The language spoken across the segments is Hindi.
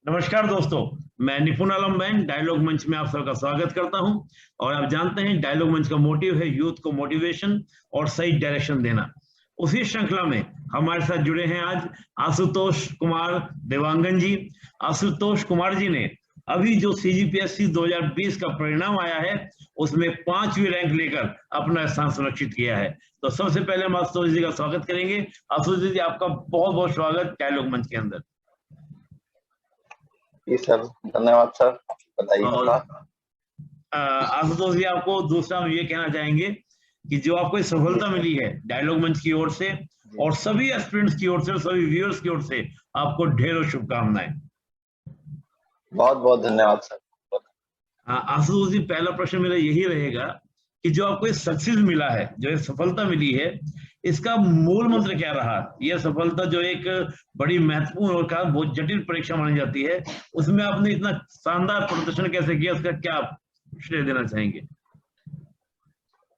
नमस्कार दोस्तों, मैं निपुण आलम बैंक डायलॉग मंच में आप सबका स्वागत करता हूं। और आप जानते हैं डायलॉग मंच का मोटिव है यूथ को मोटिवेशन और सही डायरेक्शन देना। उसी श्रृंखला में हमारे साथ जुड़े हैं आज आशुतोष कुमार देवांगन जी। आशुतोष कुमार जी ने अभी जो सीजीपीएससी 2020 का परिणाम आया है उसमें 5वीं रैंक लेकर अपना स्थान सुरक्षित किया है। तो सबसे पहले हम आशुतोष जी का स्वागत करेंगे। आशुतोष जी, आपका बहुत बहुत स्वागत डायलॉग मंच के अंदर। जी सर, धन्यवाद सर। बताइए। और आशुतोष जी, आपको दूसरा हम ये कहना चाहेंगे कि जो आपको सफलता मिली है डायलॉग मंच की ओर से और सभी एस्पिरेंट्स की ओर से और सभी व्यूअर्स की ओर से आपको ढेरों शुभकामनाएं। बहुत बहुत धन्यवाद सर। आशुतोष जी, पहला प्रश्न मेरा यही रहेगा कि जो आपको सक्सेस मिला है, जो ये सफलता मिली है, इसका मूल मंत्र क्या रहा? यह सफलता जो एक बड़ी महत्वपूर्ण और बहुत जटिल परीक्षा मानी जाती है, उसमें आपने इतना शानदार प्रदर्शन कैसे किया, उसका क्या श्रेय देना चाहेंगे?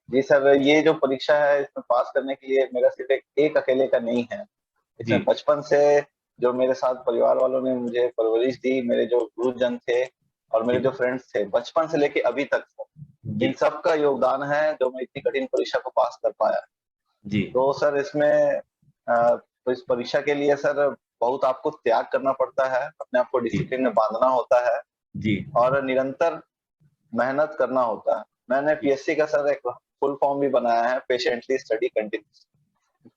जी सर, ये जो परीक्षा है इसमें पास करने के लिए मेरा सिर्फ एक अकेले का नहीं है। इसमें बचपन से जो मेरे साथ परिवार वालों ने मुझे परवरिश दी, मेरे जो गुरुजन थे और मेरे जो फ्रेंड्स थे बचपन से लेके अभी तक, इन सब का योगदान है जो मैं इतनी कठिन परीक्षा को पास कर पाया जी। तो सर इसमें तो इस परीक्षा के लिए सर बहुत आपको त्याग करना पड़ता है, अपने आप को डिसिप्लिन में बांधना होता है जी, और निरंतर मेहनत करना होता है। मैंने पीएससी का सर एक फुल फॉर्म भी बनाया है, पेशेंटली स्टडी कंटिन्यूस।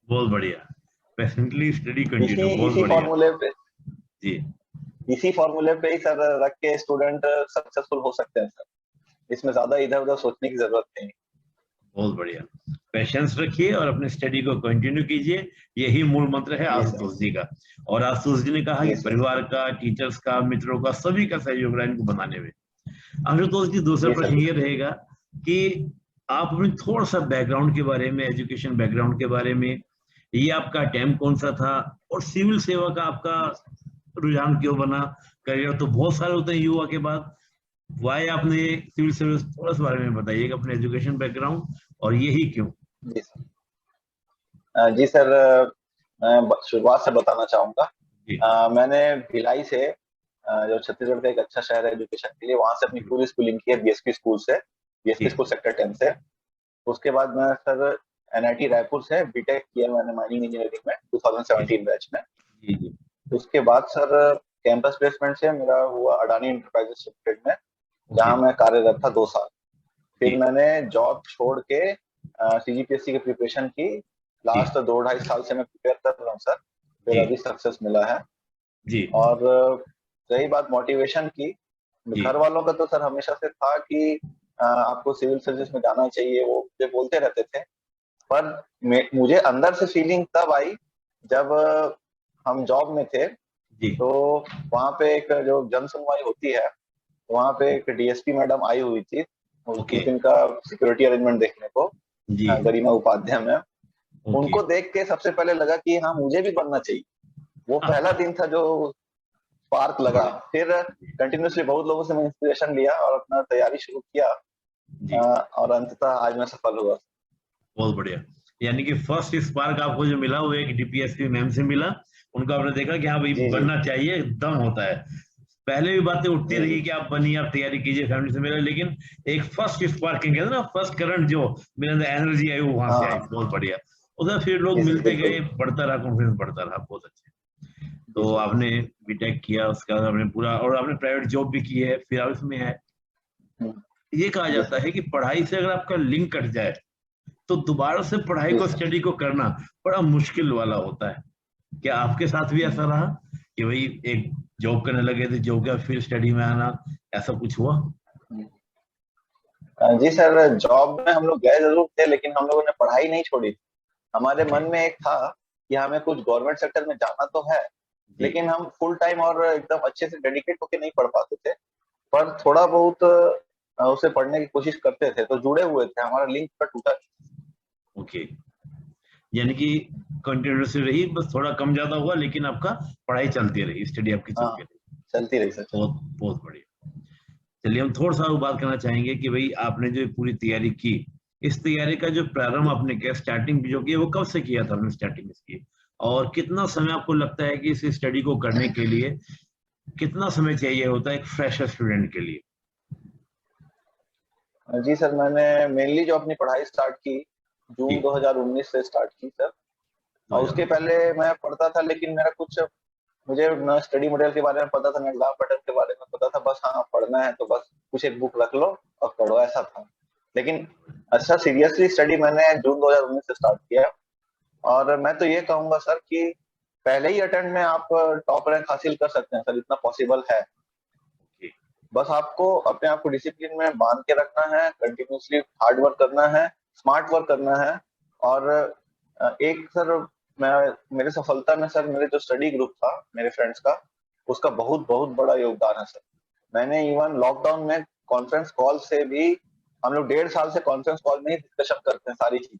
बहुत बढ़िया, पेशेंटली स्टडी कंटिन्यू, बहुत बढ़िया। फॉर्मूले पे जी, इसी फॉर्मूले पे ही सर रख के स्टूडेंट सक्सेसफुल हो सकते हैं सर। इसमें ज्यादा इधर उधर सोचने की जरूरत नहीं। बहुत बढ़िया, पेशेंस रखिए और अपने स्टडी को कंटिन्यू कीजिए, यही मूल मंत्र है आशुतोष जी का। और आशुतोष जी ने कहा कि परिवार का, टीचर्स का, मित्रों का, सभी का सहयोग रहा इनको बनाने में। आशुतोष जी, दूसरा प्रश्न ये रहेगा कि आप अपने थोड़ा सा बैकग्राउंड के बारे में, एजुकेशन बैकग्राउंड के बारे में, ये आपका अटेम्प्ट कौन सा था और सिविल सेवा का आपका रुझान क्यों बना? करियर तो बहुत सारे होते हैं युवा के बाद, वाई आपने सिविल सर्विस, थोड़ा सा बारे में बताइएगा, अपने एजुकेशन बैकग्राउंड और यही क्यों? जी सर, मैं शुरुआत से बताना चाहूंगा। मैंने भिलाई से, जो छत्तीसगढ़ का एक अच्छा शहर है एजुकेशन के लिए, वहां से अपनी पूरी स्कूलिंग की है बीएसपी स्कूल से, बीएसपी स्कूल सेक्टर 10 से। उसके बाद मैं सर एनआईटी रायपुर से बीटेक किया मैंने माइनिंग इंजीनियरिंग में 2017 बैच में। उसके बाद सर कैंपस प्लेसमेंट से मेरा हुआ अडानी इंटरप्राइजेस लिमिटेड में, जहां मैं कार्यरत था 2 साल। फिर मैंने जॉब छोड़ के सीजीपीएससी की प्रिपरेशन की। लास्ट 2-2.5 साल से मैं प्रिपेयर कर रहा हूँ सर, फिर अभी सक्सेस मिला है जी। और रही बात मोटिवेशन की, घर वालों का तो सर हमेशा से था कि आपको सिविल सर्विस में जाना चाहिए, वो मुझे बोलते रहते थे। पर मुझे अंदर से फीलिंग तब आई जब हम जॉब में थे जी। तो वहाँ पे एक जो जन सुनवाई होती है, वहाँ पे एक डीएसपी मैडम आई हुई थी उस दिन का सिक्योरिटी अरेंजमेंट देखने को, गरिमा उपाध्याय में। उनको देख के सबसे पहले लगा कि हाँ मुझे भी बनना चाहिए। वो पहला दिन था जो स्पार्क लगा। फिर कंटिन्यूसली बहुत लोगों से मैं इंस्पिरेशन लिया और अपना तैयारी शुरू किया और अंततः आज मैं सफल हुआ। बहुत बढ़िया, यानी कि फर्स्ट स्पार्क आपको जो मिला वो एक डीपीएसपी मैम से मिला। उनको आपने देखा कि हाँ भाई बनना चाहिए, दम होता है। पहले भी बातें उठती रही कि आप बनिए, आप तैयारी कीजिए, फैमिली से मिला, लेकिन एक फर्स्ट स्पार्किंग कहते हैं ना, फर्स्ट करंट जो मेरे अंदर एनर्जी आई वो वहां से आई। बहुत बढ़िया। उधर फिर लोग मिलते गए, बढ़ता रहा, कॉन्फिडेंस बढ़ता रहा। बहुत अच्छे। तो आपने बीटेक किया, उसके बाद आपने पूरा, और आपने प्राइवेट जॉब भी की है, फिर आप इसमें है। ये कहा जाता है कि पढ़ाई से अगर आपका लिंक कट जाए तो दोबारा से पढ़ाई को, स्टडी को करना बड़ा मुश्किल वाला होता है। क्या आपके साथ भी ऐसा रहा कि भाई एक जॉब करने लगे थे, जॉब का फिर स्टडी में आना, ऐसा कुछ हुआ? जी सर, जॉब में हम लोग गए जरूर थे, लेकिन हम लोगों ने पढ़ाई नहीं छोड़ी। हमारे मन में एक था कि हमें कुछ गवर्नमेंट सेक्टर में जाना तो है, लेकिन हम फुल टाइम और एकदम अच्छे से डेडिकेट होकर नहीं पढ़ पाते थे। पर थोड़ा बहुत उसे पढ़ने की कोशिश करते थे, तो जुड़े हुए थे, हमारा लिंक पर टूटा। ओके, यानी कि कंटिन्यूअसली रही, बस थोड़ा कम ज्यादा हुआ, लेकिन आपका पढ़ाई चलती रही, स्टडी आपकी चलती रही सर। बहुत बहुत बढ़िया। चलिए हम थोड़ा सा बात करना चाहेंगे कि भाई आपने जो पूरी तैयारी की, इस तैयारी का जो प्रारंभ आपने किया, स्टार्टिंग जो की, वो कब से किया था आपने स्टार्टिंग इसकी, और कितना समय आपको लगता है कि इस स्टडी को करने के लिए कितना समय चाहिए होता है एक फ्रेशर स्टूडेंट के लिए? जी सर, मैंने मेनली जो अपनी पढ़ाई स्टार्ट की जून जी। 2019 से स्टार्ट की सर। और उसके 2019। पहले मैं पढ़ता था, लेकिन मेरा कुछ, मुझे न स्टडी मटेरियल के बारे में पता था, न एग्जाम पैटर्न के बारे में पता था। बस हाँ, पढ़ना है तो बस कुछ एक बुक रख लो और पढ़ो, ऐसा था। लेकिन अच्छा सीरियसली स्टडी मैंने जून 2019 से स्टार्ट किया। और मैं तो ये कहूंगा सर कि पहले ही अटेम्प्ट में आप टॉप रैंक हासिल कर सकते हैं सर, इतना पॉसिबल है। जी। बस आपको अपने आप को डिसिप्लिन में बांध के रखना है, कंटिन्यूअसली हार्ड वर्क करना है, स्मार्ट वर्क करना है। और एक सर, मैं मेरे सफलता में सर, मेरे जो स्टडी ग्रुप था मेरे फ्रेंड्स का, उसका बहुत बहुत बड़ा योगदान है सर। मैंने इवन लॉकडाउन में कॉन्फ्रेंस कॉल से भी, हम लोग 1.5 साल से कॉन्फ्रेंस कॉल में ही डिस्कशन करते हैं सारी चीज।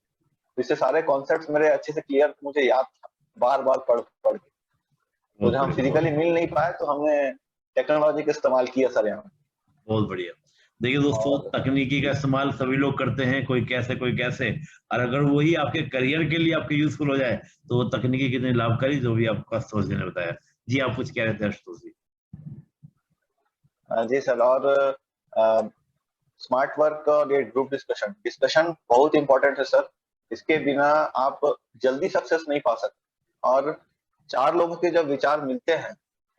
इससे सारे कॉन्सेप्ट्स मेरे अच्छे से क्लियर मुझे याद था, बार बार पढ़ पढ़ के। तो बहुत जब हम बढ़िया, बहुत फिजिकली मिल नहीं पाए तो हमने टेक्नोलॉजी का इस्तेमाल किया सर यहाँ। बहुत बढ़िया। देखिए दोस्तों, और तकनीकी का इस्तेमाल सभी लोग करते हैं, कोई कैसे कोई कैसे। और अगर वही आपके करियर के लिए आपके यूजफुल हो जाए तो वो तकनीकी कितनी लाभकारी, जो भी आपको आशुतोष जी ने बताया। जी, आप कुछ कह रहे थे आशुतोष जी? जी सर, और स्मार्ट वर्क और ये ग्रुप डिस्कशन डिस्कशन बहुत इंपॉर्टेंट है सर। इसके बिना आप जल्दी सक्सेस नहीं पा सकते। और 4 लोगों के जब विचार मिलते हैं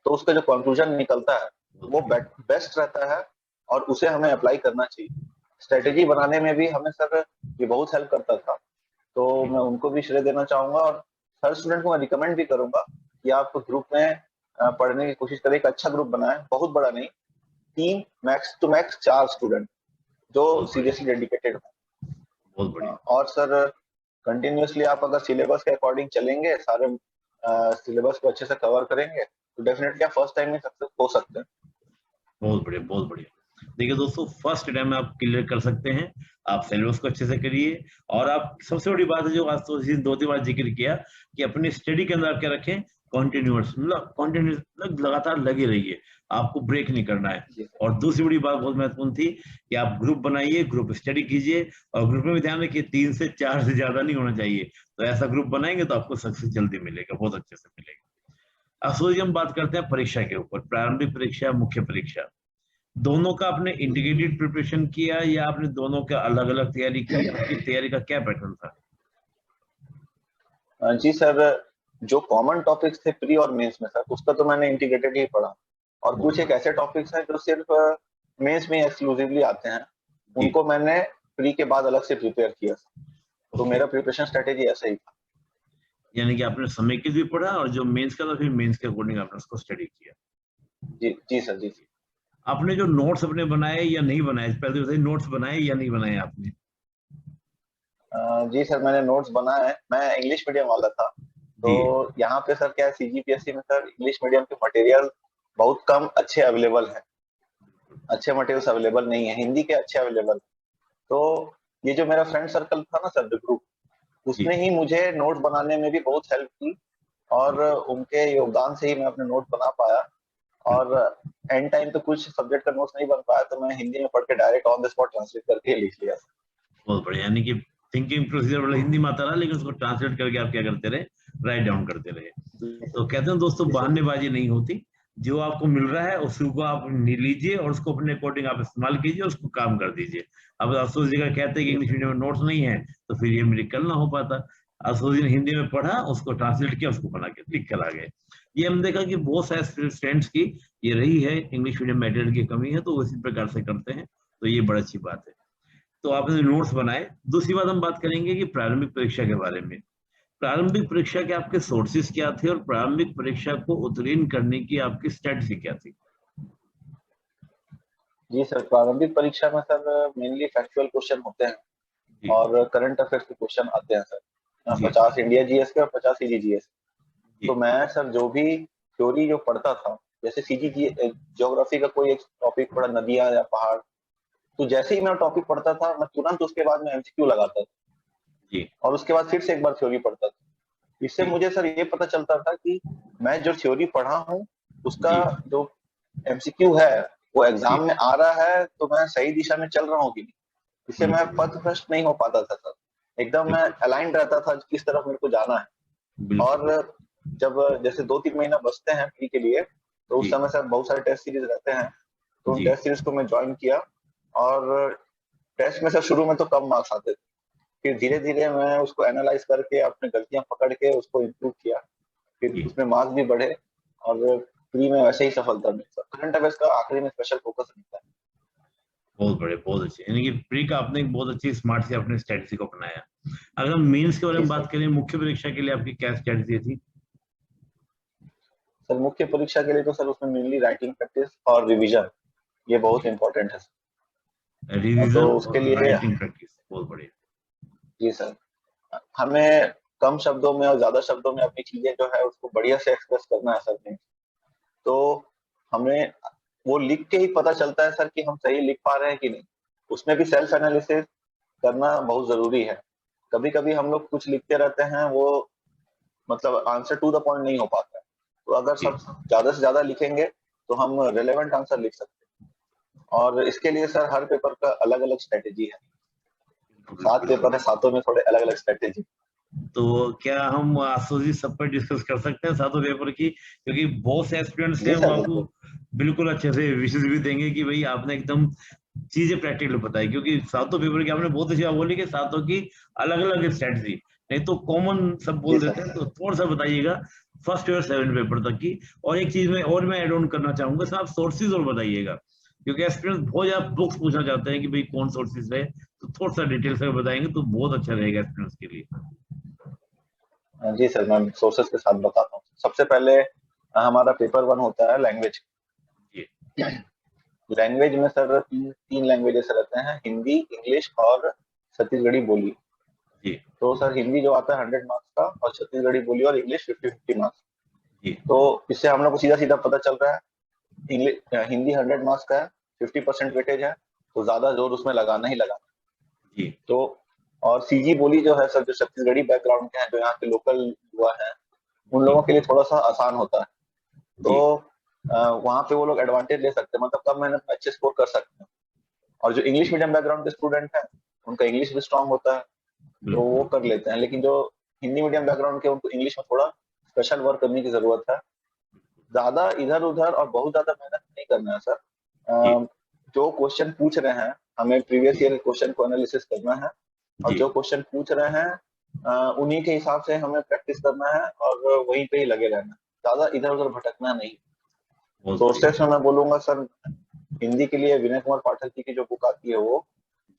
तो उसका जो कंक्लूजन निकलता है बहुत वो बढ़िया। बेस्ट रहता है, और उसे हमें अप्लाई करना चाहिए। जी। स्ट्रेटेजी बनाने में भी हमें सर ये बहुत हेल्प करता था। तो जी। मैं उनको भी श्रेय देना चाहूंगा, और हर स्टूडेंट को मैं रिकमेंड भी करूंगा कि आप ग्रुप में पढ़ने की कोशिश करें। एक अच्छा ग्रुप बनाएं, बहुत बड़ा नहीं, 3 मैक्स टू मैक्स 4 स्टूडेंट जो बहुत बढ़िया। सीरियसली डेडिकेटेड हो। बहुत बढ़िया। और सर कंटिन्यूअसली आप अगर सिलेबस के अकॉर्डिंग चलेंगे, सारे सिलेबस को अच्छे से कवर करेंगे, तो डेफिनेटली आप फर्स्ट टाइम में सक्सेस हो सकते हैं। बहुत बढ़िया, बहुत बढ़िया। देखिए दोस्तों, फर्स्ट टाइम में आप क्लियर कर सकते हैं। आप सिलेबस को अच्छे से करिए। और आप, सबसे बड़ी बात है जो आज तो इसी 2-3 बार जिक्र किया, कि अपनी स्टडी के अंदर आप क्या रखें, कॉन्टिन्यूअस, मतलब कॉन्टिन्यूस, लगातार लगे रहिए। आपको ब्रेक नहीं करना है। जी सर। और दूसरी बड़ी बात बहुत महत्वपूर्ण थी कि आप ग्रुप बनाइए, ग्रुप स्टडी कीजिए। और ग्रुप में भी ध्यान रखिए 3 से 4 से ज्यादा नहीं होना चाहिए। तो ऐसा ग्रुप बनाएंगे तो आपको सक्सेस जल्दी मिलेगा, बहुत अच्छे से मिलेगा। अब हम बात करते हैं परीक्षा के ऊपर, प्रारंभिक परीक्षा, मुख्य परीक्षा। दोनों का आपने इंटीग्रेटेड प्रिपरेशन किया या आपने दोनों का अलग अलग तैयारी की? आपकी तैयारी का क्या पैटर्न था? जी सर, जो कॉमन टॉपिक्स थे प्री और मेंस में सर, उसका तो मैंने इंटीग्रेटेड ही पढ़ा। और बहुत कुछ एक बढ़िया। ऐसे टॉपिक्स हैं जो सिर्फ मेंस में एक्सक्लूसिवली आते हैं, जी। उनको मैंने प्री के बाद अलग से प्रिपेयर किया। तो ओके। मेरा प्रिपरेशन स्ट्रेटेजी ऐसा ही था। यानी कि आपने समेकित भी पढ़ा और जो मेंस का था फिर मेंस के अकॉर्डिंग आपने उसको स्टडी किया। जी जी सर, जी। आपने जो नोट्स अपने बनाए या नहीं बनाए, पहले तो बताइए, नोट्स बनाए या नहीं बनाए आपने? जी सर, मैंने नोट्स बनाए। मैं इंग्लिश मीडियम वाला था, तो जी। यहाँ पे सर क्या है, सीजीपीएससी में सर इंग्लिश मीडियम के मटेरियल बहुत कम अच्छे अवेलेबल है। अच्छे मटेरियल्स अवेलेबल नहीं है, हिंदी के अच्छे अवेलेबल। तो ये जो मेरा फ्रेंड सर्कल था ना सर, जो ग्रुप, जी। उसने ही मुझे नोट्स बनाने में भी बहुत हेल्प की। और बिल्कुल। उनके योगदान से ही मैं अपने नोट बना पाया। और बिल्कुल। एंड टाइम पे कुछ सब्जेक्ट का नोट्स नहीं बन पाया, तो मैं हिंदी में पढ़ के direct on the spot translate करके लिख लिया। बहुत बढ़िया। यानी कि थिंकिंग प्रोसीजर वाला हिंदी में आता रहा, लेकिन उसको ट्रांसलेट करके आप क्या करते रहे, राइट डाउन करते रहे। जी तो कहते हैं दोस्तों, जी सर, जी। बहानेबाजी नहीं होती। जो आपको मिल रहा है उसी को आप लीजिए और उसको अपने अकॉर्डिंग आप इस्तेमाल कीजिए, उसको काम कर दीजिए। अब आशुतोष जी का कहते हैं कि जी इंग्लिश सर। मीडियम में नोट्स नहीं है, तो फिर ये मेडिकल ना हो पाता। आशुतोष जी ने हिंदी में पढ़ा, उसको ट्रांसलेट किया, उसको बना के लिख कर आ गए। ये हम देखा कि बहुत सारे स्टूडेंट्स की ये रही है, इंग्लिश मीडियम मटेरियल की कमी है, तो वो इसी प्रकार से करते हैं। तो ये बड़ी अच्छी बात है। तो आपने नोट्स बनाए। दूसरी बात हम बात करेंगे कि प्रारंभिक परीक्षा के बारे में। प्रारंभिक परीक्षा के आपके सोर्सेज क्या थे और प्रारंभिक परीक्षा को उत्तीर्ण करने की आपकी स्ट्रेटजी क्या थी? जी सर, प्रारंभिक परीक्षा में सर मेनली फैक्चुअल क्वेश्चन होते हैं, जी। और करंट अफेयर्स के क्वेश्चन आते हैं सर। जी। 50 इंडिया जीएस के और 50 सीजीजीएस। तो जी। मैं सर जो भी थ्योरी जो पढ़ता था, जैसे सीजीजी ज्योग्राफी का कोई एक टॉपिक पढ़ा, नदियां या पहाड़, तो जैसे ही मैं टॉपिक पढ़ता था, मैं तुरंत उसके बाद में एमसीक्यू लगाता था, जी। और उसके बाद फिर से एक बार थ्योरी पढ़ता था। इससे जी। मुझे सर ये पता चलता था कि मैं जो थ्योरी पढ़ा हूँ, उसका जी। जो एमसीक्यू है वो जी। एग्जाम में आ रहा है, तो मैं सही दिशा में चल रहा हूँ कि नहीं। इससे मैं बिल्कुल। पथ भ्रष्ट नहीं हो पाता था सर, एकदम मैं बिल्कुल। अलाइंड रहता था किस तरफ मेरे को जाना है। बिल्कुल। और जब जैसे 2-3 महीना बचते हैं प्री के लिए, तो उस समय सर बहुत सारे टेस्ट सीरीज रहते हैं, तो उन टेस्ट सीरीज को मैं ज्वाइन किया और टेस्ट में सर शुरू में तो कम मार्क्स आते थे, फिर धीरे धीरे मैं उसको एनालाइज करके अपनी गलतियां पकड़ के उसको इम्प्रूव किया, फिर उसमें मार्क्स भी बढ़े और प्री में वैसे ही सफलता मिली। करंट अफेयर्स का आखिरी में स्पेशल फोकस रहता है। बहुत बड़े, बहुत अच्छे, यानी कि प्री का आपने एक बहुत अच्छी स्मार्ट से अपने स्ट्रेटजी को अपनाया। अगर हम मेंस के बारे में बात करें, मुख्य परीक्षा के लिए आपकी क्या स्ट्रेटजी थी? सर मुख्य परीक्षा के लिए तो सर उसमें मेनली राइटिंग प्रैक्टिस और रिवीजन, ये बहुत इंपॉर्टेंट है। रिवीजन तो उसके और लिए राइटिंग प्रैक्टिस बहुत बढ़िया। जी सर, हमें कम शब्दों में और ज्यादा शब्दों में अपनी चीजें जो है उसको बढ़िया से एक्सप्रेस करना है सर ने। तो हमें वो लिख के ही पता चलता है सर कि हम सही लिख पा रहे हैं कि नहीं, उसमें भी सेल्फ एनालिसिस करना बहुत जरूरी है। कभी कभी हम लोग कुछ लिखते रहते हैं, वो मतलब आंसर टू द पॉइंट नहीं हो पाता है, तो अगर सब ज्यादा से ज्यादा लिखेंगे तो हम रिलेवेंट आंसर लिख सकते हैं। और इसके लिए सर हर पेपर का अलग अलग स्ट्रेटेजी है, 7 पेपर है, सातों में थोड़े अलग अलग स्ट्रेटेजी। तो क्या हम आशुतोष सब पर डिस्कस कर सकते हैं सातों पेपर की, क्योंकि बहुत से स्टूडेंट्स हैं वो आपको बिल्कुल अच्छे से विशेष भी देंगे कि भाई आपने एकदम चीजें प्रैक्टिकल बताई, क्योंकि सातों पेपर की आपने बहुत अच्छी बात बोली कि सातों की अलग अलग स्ट्रेटजी, नहीं तो कॉमन सब बोल देते हैं, तो थोड़ा सा बताइएगा फर्स्ट और 7 पेपर तक की। और एक चीज में और मैं एड ऑन करना चाहूंगा सर, आप सोर्सेज और बताइएगा, क्योंकि स्टूडेंट्स बहुत ज्यादा बुक्स पूछना चाहते हैं कि भाई कौन सोर्सेज है, तो थोड़ा सा डिटेल से बताएंगे तो बहुत अच्छा रहेगा स्टूडेंट्स के लिए। जी सर, मैं सोर्सेस के साथ बताता हूँ। सबसे पहले हमारा पेपर 1 होता है लैंग्वेज। लैंग्वेज में सर तीन लैंग्वेजेस रहते हैं, हिंदी, इंग्लिश और छत्तीसगढ़ी बोली। तो सर हिंदी जो आता है 100 मार्क्स का, और छत्तीसगढ़ी बोली और इंग्लिश 50-50 मार्क्स। तो इससे हम लोग को सीधा सीधा पता चल रहा है हिंदी 100 मार्क्स का है, 50% वेटेज है, तो ज्यादा जोर उसमें लगाना ही लगाना। तो और सीजी बोली जो है सर, जो छत्तीसगढ़ी बैकग्राउंड के हैं, जो यहाँ के लोकल युवा हैं, उन लोगों के लिए थोड़ा सा आसान होता है। तो वहाँ पे वो लोग एडवांटेज ले सकते हैं, मतलब कम मेहनत में अच्छे स्कोर कर सकते हैं। और जो इंग्लिश मीडियम बैकग्राउंड के स्टूडेंट हैं, उनका इंग्लिश भी स्ट्रांग होता है, तो वो कर लेते हैं। लेकिन जो हिंदी मीडियम बैकग्राउंड के, उनको इंग्लिश में थोड़ा स्पेशल वर्क करने की जरूरत है। ज्यादा इधर उधर और बहुत ज्यादा मेहनत नहीं करना है सर। जो क्वेश्चन पूछ रहे हैं, हमें प्रीवियस ईयर के क्वेश्चन को एनालिसिस करना है, और जो क्वेश्चन पूछ रहे हैं उन्हीं के हिसाब से हमें प्रैक्टिस करना है और वहीं पे ही लगे रहना है, ज्यादा इधर उधर भटकना नहीं। सोर्सेस में मैं बोलूंगा सर, हिंदी के लिए विनय कुमार पाठक जी की जो बुक आती है वो,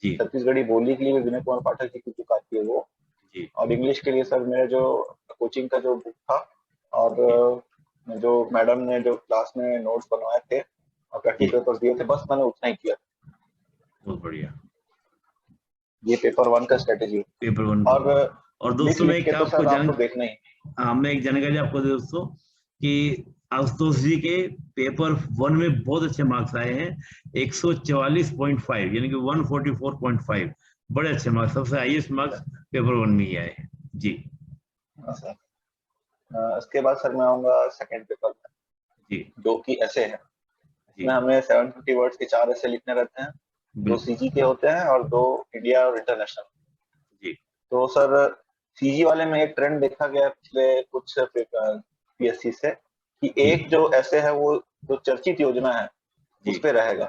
छत्तीसगढ़ी बोली के लिए विनय कुमार पाठक जी की बुक आती है वो, और इंग्लिश के लिए सर मेरे जो कोचिंग का जो बुक था, और जो मैडम ने जो क्लास में नोट्स बनवाए थे और प्रैक्टिस पेपर्स दिए थे, बस मैंने उतना ही किया। बहुत बढ़िया। ये पेपर 1 का स्ट्रेटेजी। पेपर 1 और दोस्तों मैं तो सर आपको देखना ही। हाँ, मैं एक जानकारी आपको दे दोस्तों कि आशुतोष जी के पेपर 1 में बहुत अच्छे मार्क्स आए हैं, 144.5, यानी कि 144.5, बड़े अच्छे मार्क्स, सबसे हाईएस्ट मार्क्स पेपर 1 में ही आए हैं जी। इसके बाद सर मैं आऊंगा सेकंड पेपर में, जो कि ऐसे है। इसमें हमें 750 वर्ड्स के 4 ऐसे लिखने रहते हैं, 2 सीजी के होते हैं और 2 इंडिया और इंटरनेशनल। तो सर सीजी वाले में एक ट्रेंड देखा गया पिछले कुछ पीएससी से, कि एक जो ऐसे है वो जो चर्चित योजना है उस पे रहेगा।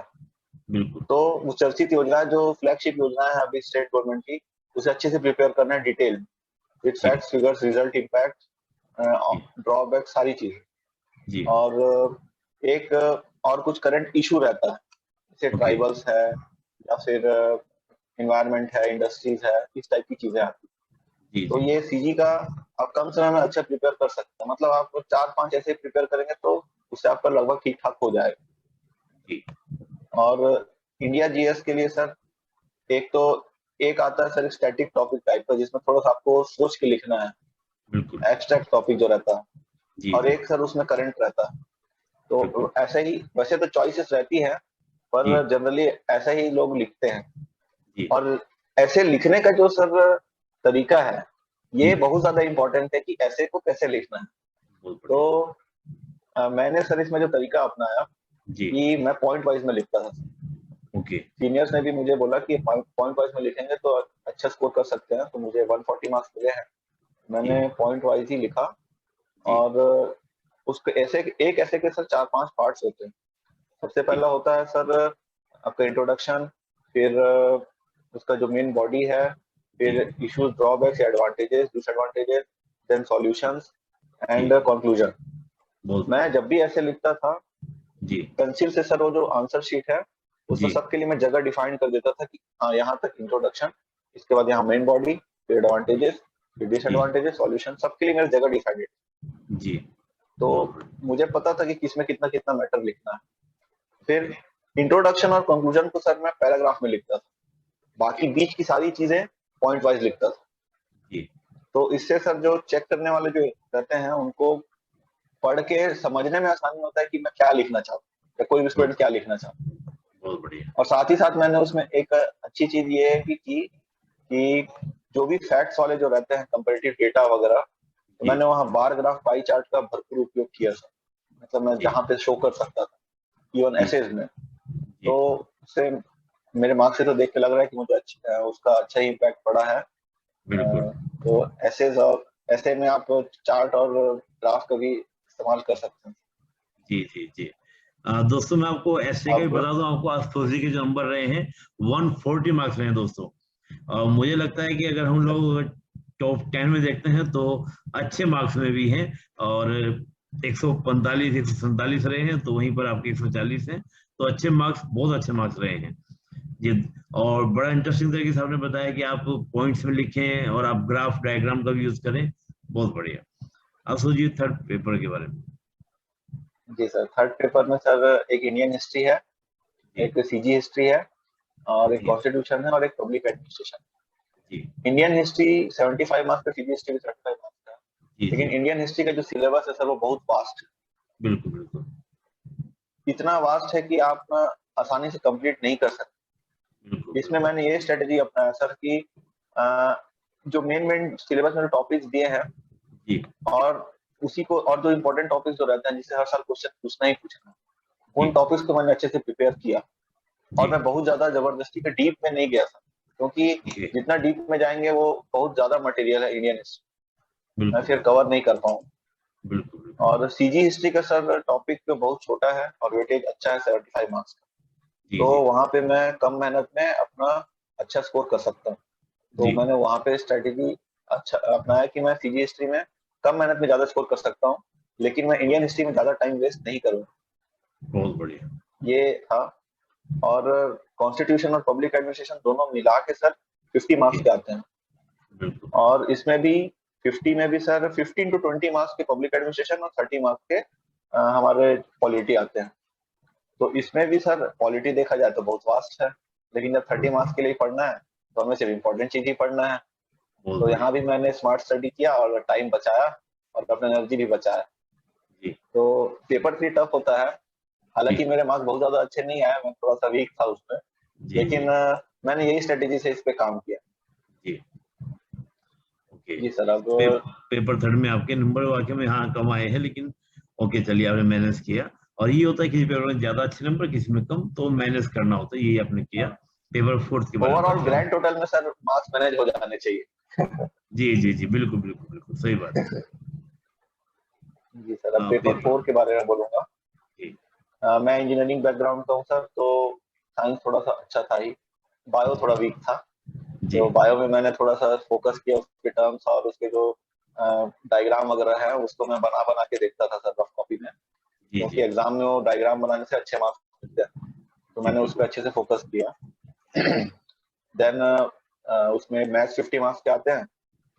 तो वो चर्चित योजना जो फ्लैगशिप योजना है अभी स्टेट गवर्नमेंट की, उसे अच्छे से प्रिपेयर करना है, detail with facts, figures, result, impact, drawback, सारी चीजें। और एक और कुछ करंट इशू रहता है, जैसे ट्राइबल्स है या फिर एनवायरनमेंट है, इंडस्ट्रीज है, इस टाइप की चीजें आती हैं। तो ये सीजी का आप कम समय में अच्छा प्रिपेयर कर सकते हैं, मतलब आप 4-5 ऐसे प्रिपेयर करेंगे तो उससे आपका लगभग ठीक ठाक हो जाएगा। और इंडिया जीएस के लिए सर एक आता है सर स्टैटिक टॉपिक टाइप का, जिसमें थोड़ा सा आपको सोच के लिखना है, एब्स्ट्रैक्ट टॉपिक जो रहता है, और एक सर उसमें करंट रहता है। तो ऐसे ही, वैसे तो चॉइसेस रहती है, पर जनरली ऐसे ही लोग लिखते हैं। और ऐसे लिखने का जो सर तरीका है, ये बहुत ज्यादा इम्पोर्टेंट है कि ऐसे को कैसे लिखना है। तो मैंने सर इसमें जो तरीका अपनाया कि मैं पॉइंट वाइज में लिखता था। सीनियर्स ने भी मुझे बोला कि पॉइंट वाइज में लिखेंगे तो अच्छा स्कोर कर सकते हैं, तो मुझे 140 मार्क्स मिले हैं। मैंने पॉइंट वाइज ही लिखा, और उसके ऐसे एक ऐसे के सर 4-5 पार्ट्स होते हैं। सबसे पहला होता है सर आपका इंट्रोडक्शन, फिर उसका जो मेन बॉडी है, फिर issues, drawbacks, advantages, disadvantages, then solutions and conclusion. मैं जब भी ऐसे लिखता था जी पेंसिल से सर, वो जो आंसर शीट है उसमें जी सबके लिए मैं जगह डिफाइन कर देता था कि हाँ यहाँ तक इंट्रोडक्शन, इसके बाद यहाँ मेन बॉडी, फिर एडवांटेजेस, फिर डिसएडवांटेजेस, सॉल्यूशन, सबके लिए मेरी जगह डिफाइन है। जी तो मुझे पता था कि किसमें कितना कितना मैटर लिखना है। फिर इंट्रोडक्शन और कंक्लूजन को सर मैं पैराग्राफ में लिखता था, बाकी बीच की सारी चीजें पॉइंट वाइज लिखता था। जी तो इससे सर जो चेक करने वाले जो रहते हैं उनको पढ़ के समझने में आसानी होता है कि मैं क्या लिखना चाहता हूँ या कोई भी स्टूडेंट क्या लिखना चाहता है। बहुत बढ़िया। और साथ ही साथ मैंने उसमें एक अच्छी चीज ये है कि जो भी फैक्ट्स वाले जो रहते हैं कंपैरेटिव डेटा वगैरह, तो मैंने वहाँ बार ग्राफ, पाई चार्ट का भरपूर उपयोग किया सर। मतलब मैं जहाँ पे शो कर सकता था इवन एसेज में, तो उससे मेरे मार्क्स से तो देख के लग रहा है कि मुझे उसका अच्छा ही इम्पैक्ट पड़ा है। तो एसेज और ऐसे में आप चार्ट और ग्राफ का भी इस्तेमाल कर सकते हैं। जी जी जी। दोस्तों मैं आपको ऐसे का भी बता दूं, आपको आज फौजी के जो नंबर रहे हैं 140 मार्क्स रहे हैं दोस्तों। मुझे लगता है कि अगर हम लोग टॉप 10 में देखते हैं तो अच्छे मार्क्स में भी हैं, और 145 147 रहे हैं, तो वहीं पर आपके 140 हैं, तो अच्छे मार्क्स, बहुत अच्छे मार्क्स रहे हैं जी। और बड़ा इंटरेस्टिंग तरीके से आपने बताया कि आप पॉइंट्स में लिखें और आप ग्राफ डायग्राम का भी यूज करें, बहुत बढ़िया। अब सोचिए थर्ड पेपर के बारे में। जी सर, थर्ड पेपर में सर एक इंडियन हिस्ट्री है, एक सीजी हिस्ट्री है, और एक कॉन्स्टिट्यूशन है, और एक public administration. Indian history 75 marks का, सीजी हिस्ट्री भी 75 मार्क्स का। लेकिन इंडियन हिस्ट्री का जो सिलेबस है सर वो बहुत वास्ट है। बिल्कुल बिल्कुल। इतना वास्ट है कि आप आसानी से कंप्लीट नहीं कर सकते। इसमें मैंने ये स्ट्रेटेजी अपनाया सर कि जो मेन सिलेबस में टॉपिक्स दिए हैं और उसी को, और जो इम्पोर्टेंट टॉपिक्स जो रहते हैं जिससे हर साल क्वेश्चन पूछना ही पूछना, उन टॉपिक्स को मैंने अच्छे से प्रिपेयर किया। और मैं बहुत ज्यादा जबरदस्ती के डीप में नहीं गया था, क्योंकि जितना डीप में जाएंगे वो बहुत ज्यादा मटेरियल है इंडियन हिस्ट्री, मैं फिर कवर नहीं कर पाऊँ। और सीजी हिस्ट्री का सर टॉपिक तो बहुत छोटा है और वेटेज अच्छा है 75 मार्क्स का, तो वहां पे मैं कम मेहनत में अपना अच्छा स्कोर कर सकता हूँ। तो मैंने वहां पे स्ट्रेटेजी अच्छा अपनाया कि मैं सीजी हिस्ट्री में कम मेहनत में ज्यादा स्कोर कर सकता हूँ, लेकिन मैं इंडियन हिस्ट्री में ज्यादा टाइम वेस्ट नहीं करूंगा। बहुत बढ़िया। ये था। और कॉन्स्टिट्यूशन और पब्लिक एडमिनिस्ट्रेशन दोनों मिला के सर 50 मार्क्स के आते हैं। और इसमें भी 50 में भी सर 15 to 20 मार्क्स के पब्लिक एडमिनिस्ट्रेशन और 30 मार्क्स के हमारे पॉलिटी आते हैं। तो इसमें भी सर पॉलिटी देखा जाए तो बहुत वास्ट है, लेकिन जब 30 मार्क्स के लिए पढ़ना है तो हमें सिर्फ इम्पोर्टेंट चीज ही पढ़ना है। तो यहाँ भी मैंने स्मार्ट स्टडी किया और टाइम बचाया और अपना एनर्जी भी बचाया। तो पेपर 3 टफ होता है, हालांकि मेरे मार्क्स बहुत ज्यादा अच्छे नहीं आए, मैं थोड़ा सा वीक था उसमें, लेकिन मैंने यही स्ट्रेटेजी से इस पे काम किया। जी सर। अब पेपर थर्ड में आपके नंबर वाकई में हाँ कम आए हैं, लेकिन ओके चलिए आपने मैनेज किया। और ये होता है किसी पेपर में ज्यादा अच्छे नंबर, किसी में कम, तो मैनेज करना होता है, यही आपने किया। पेपर फोर्थ के बारे में ओवरऑल ग्रैंड टोटल में सर मार्क्स मैनेज हो जाने चाहिए। जी जी जी, बिल्कुल बिल्कुल बिल्कुल सही बात है। जी सर, अब पेपर 4 के बारे में बोलूंगा। मैं इंजीनियरिंग बैकग्राउंड का हूँ सर, तो साइंस थोड़ा सा अच्छा था ही, बायो थोड़ा वीक था। तो बायो में मैंने थोड़ा सा फोकस किया उसके टर्म्स और उसके जो डायग्राम वगैरह है उसको मैं बना बना के देखता था सर रफ कॉपी में, क्योंकि एग्जाम में वो डायग्राम बनाने से अच्छे मार्क्स मिलते हैं, तो मैंने उस पर अच्छे से फोकस किया। देन उसमें मैथ्स 50 मार्क्स के आते हैं,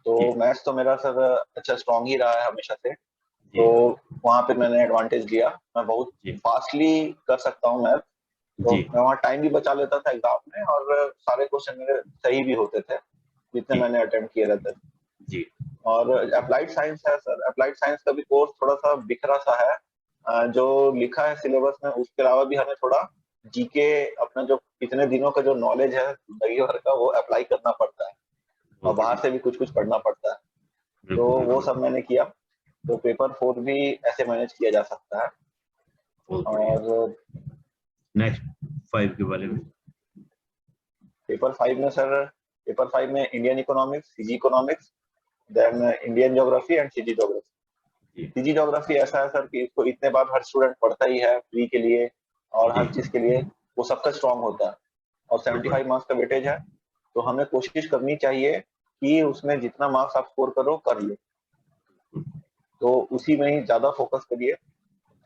तो मैथ्स तो मेरा सर अच्छा स्ट्रांग ही रहा है हमेशा से, तो वहाँ पे मैंने एडवांटेज लिया, मैं बहुत फास्टली कर सकता हूँ मैथ, तो मैं वहाँ टाइम भी बचा लेता था एग्जाम में और सारे क्वेश्चन मेरे सही भी होते थे जितने मैंने अटेम्प्ट किए रहते थे। और अप्लाइड साइंस है सर, अप्लाइड साइंस का भी कोर्स थोड़ा सा बिखरा सा है, जो लिखा है सिलेबस में उसके अलावा भी हमें थोड़ा जीके, अपना जो इतने दिनों का जो नॉलेज है जिंदगी भर का, वो अप्लाई करना पड़ता है और बाहर से भी कुछ कुछ पढ़ना पड़ता है, तो वो सब मैंने किया। तो पेपर 4 भी ऐसे मैनेज किया जा सकता है। और नेक्स्ट 5 के बारे में। पेपर 5 में सर, पेपर 5 में Indian economics, CG economics, then Indian geography and CG geography. CG geography ऐसा है सर कि इसको इतने बार हर स्टूडेंट पढ़ता ही है फ्री के लिए, और हर चीज के लिए वो सबका स्ट्रांग होता है, और 75 मार्क्स का वेटेज है, तो हमें कोशिश करनी चाहिए कि उसमें जितना मार्क्स आप स्कोर करो कर लो, तो उसी में ही ज्यादा फोकस करिए।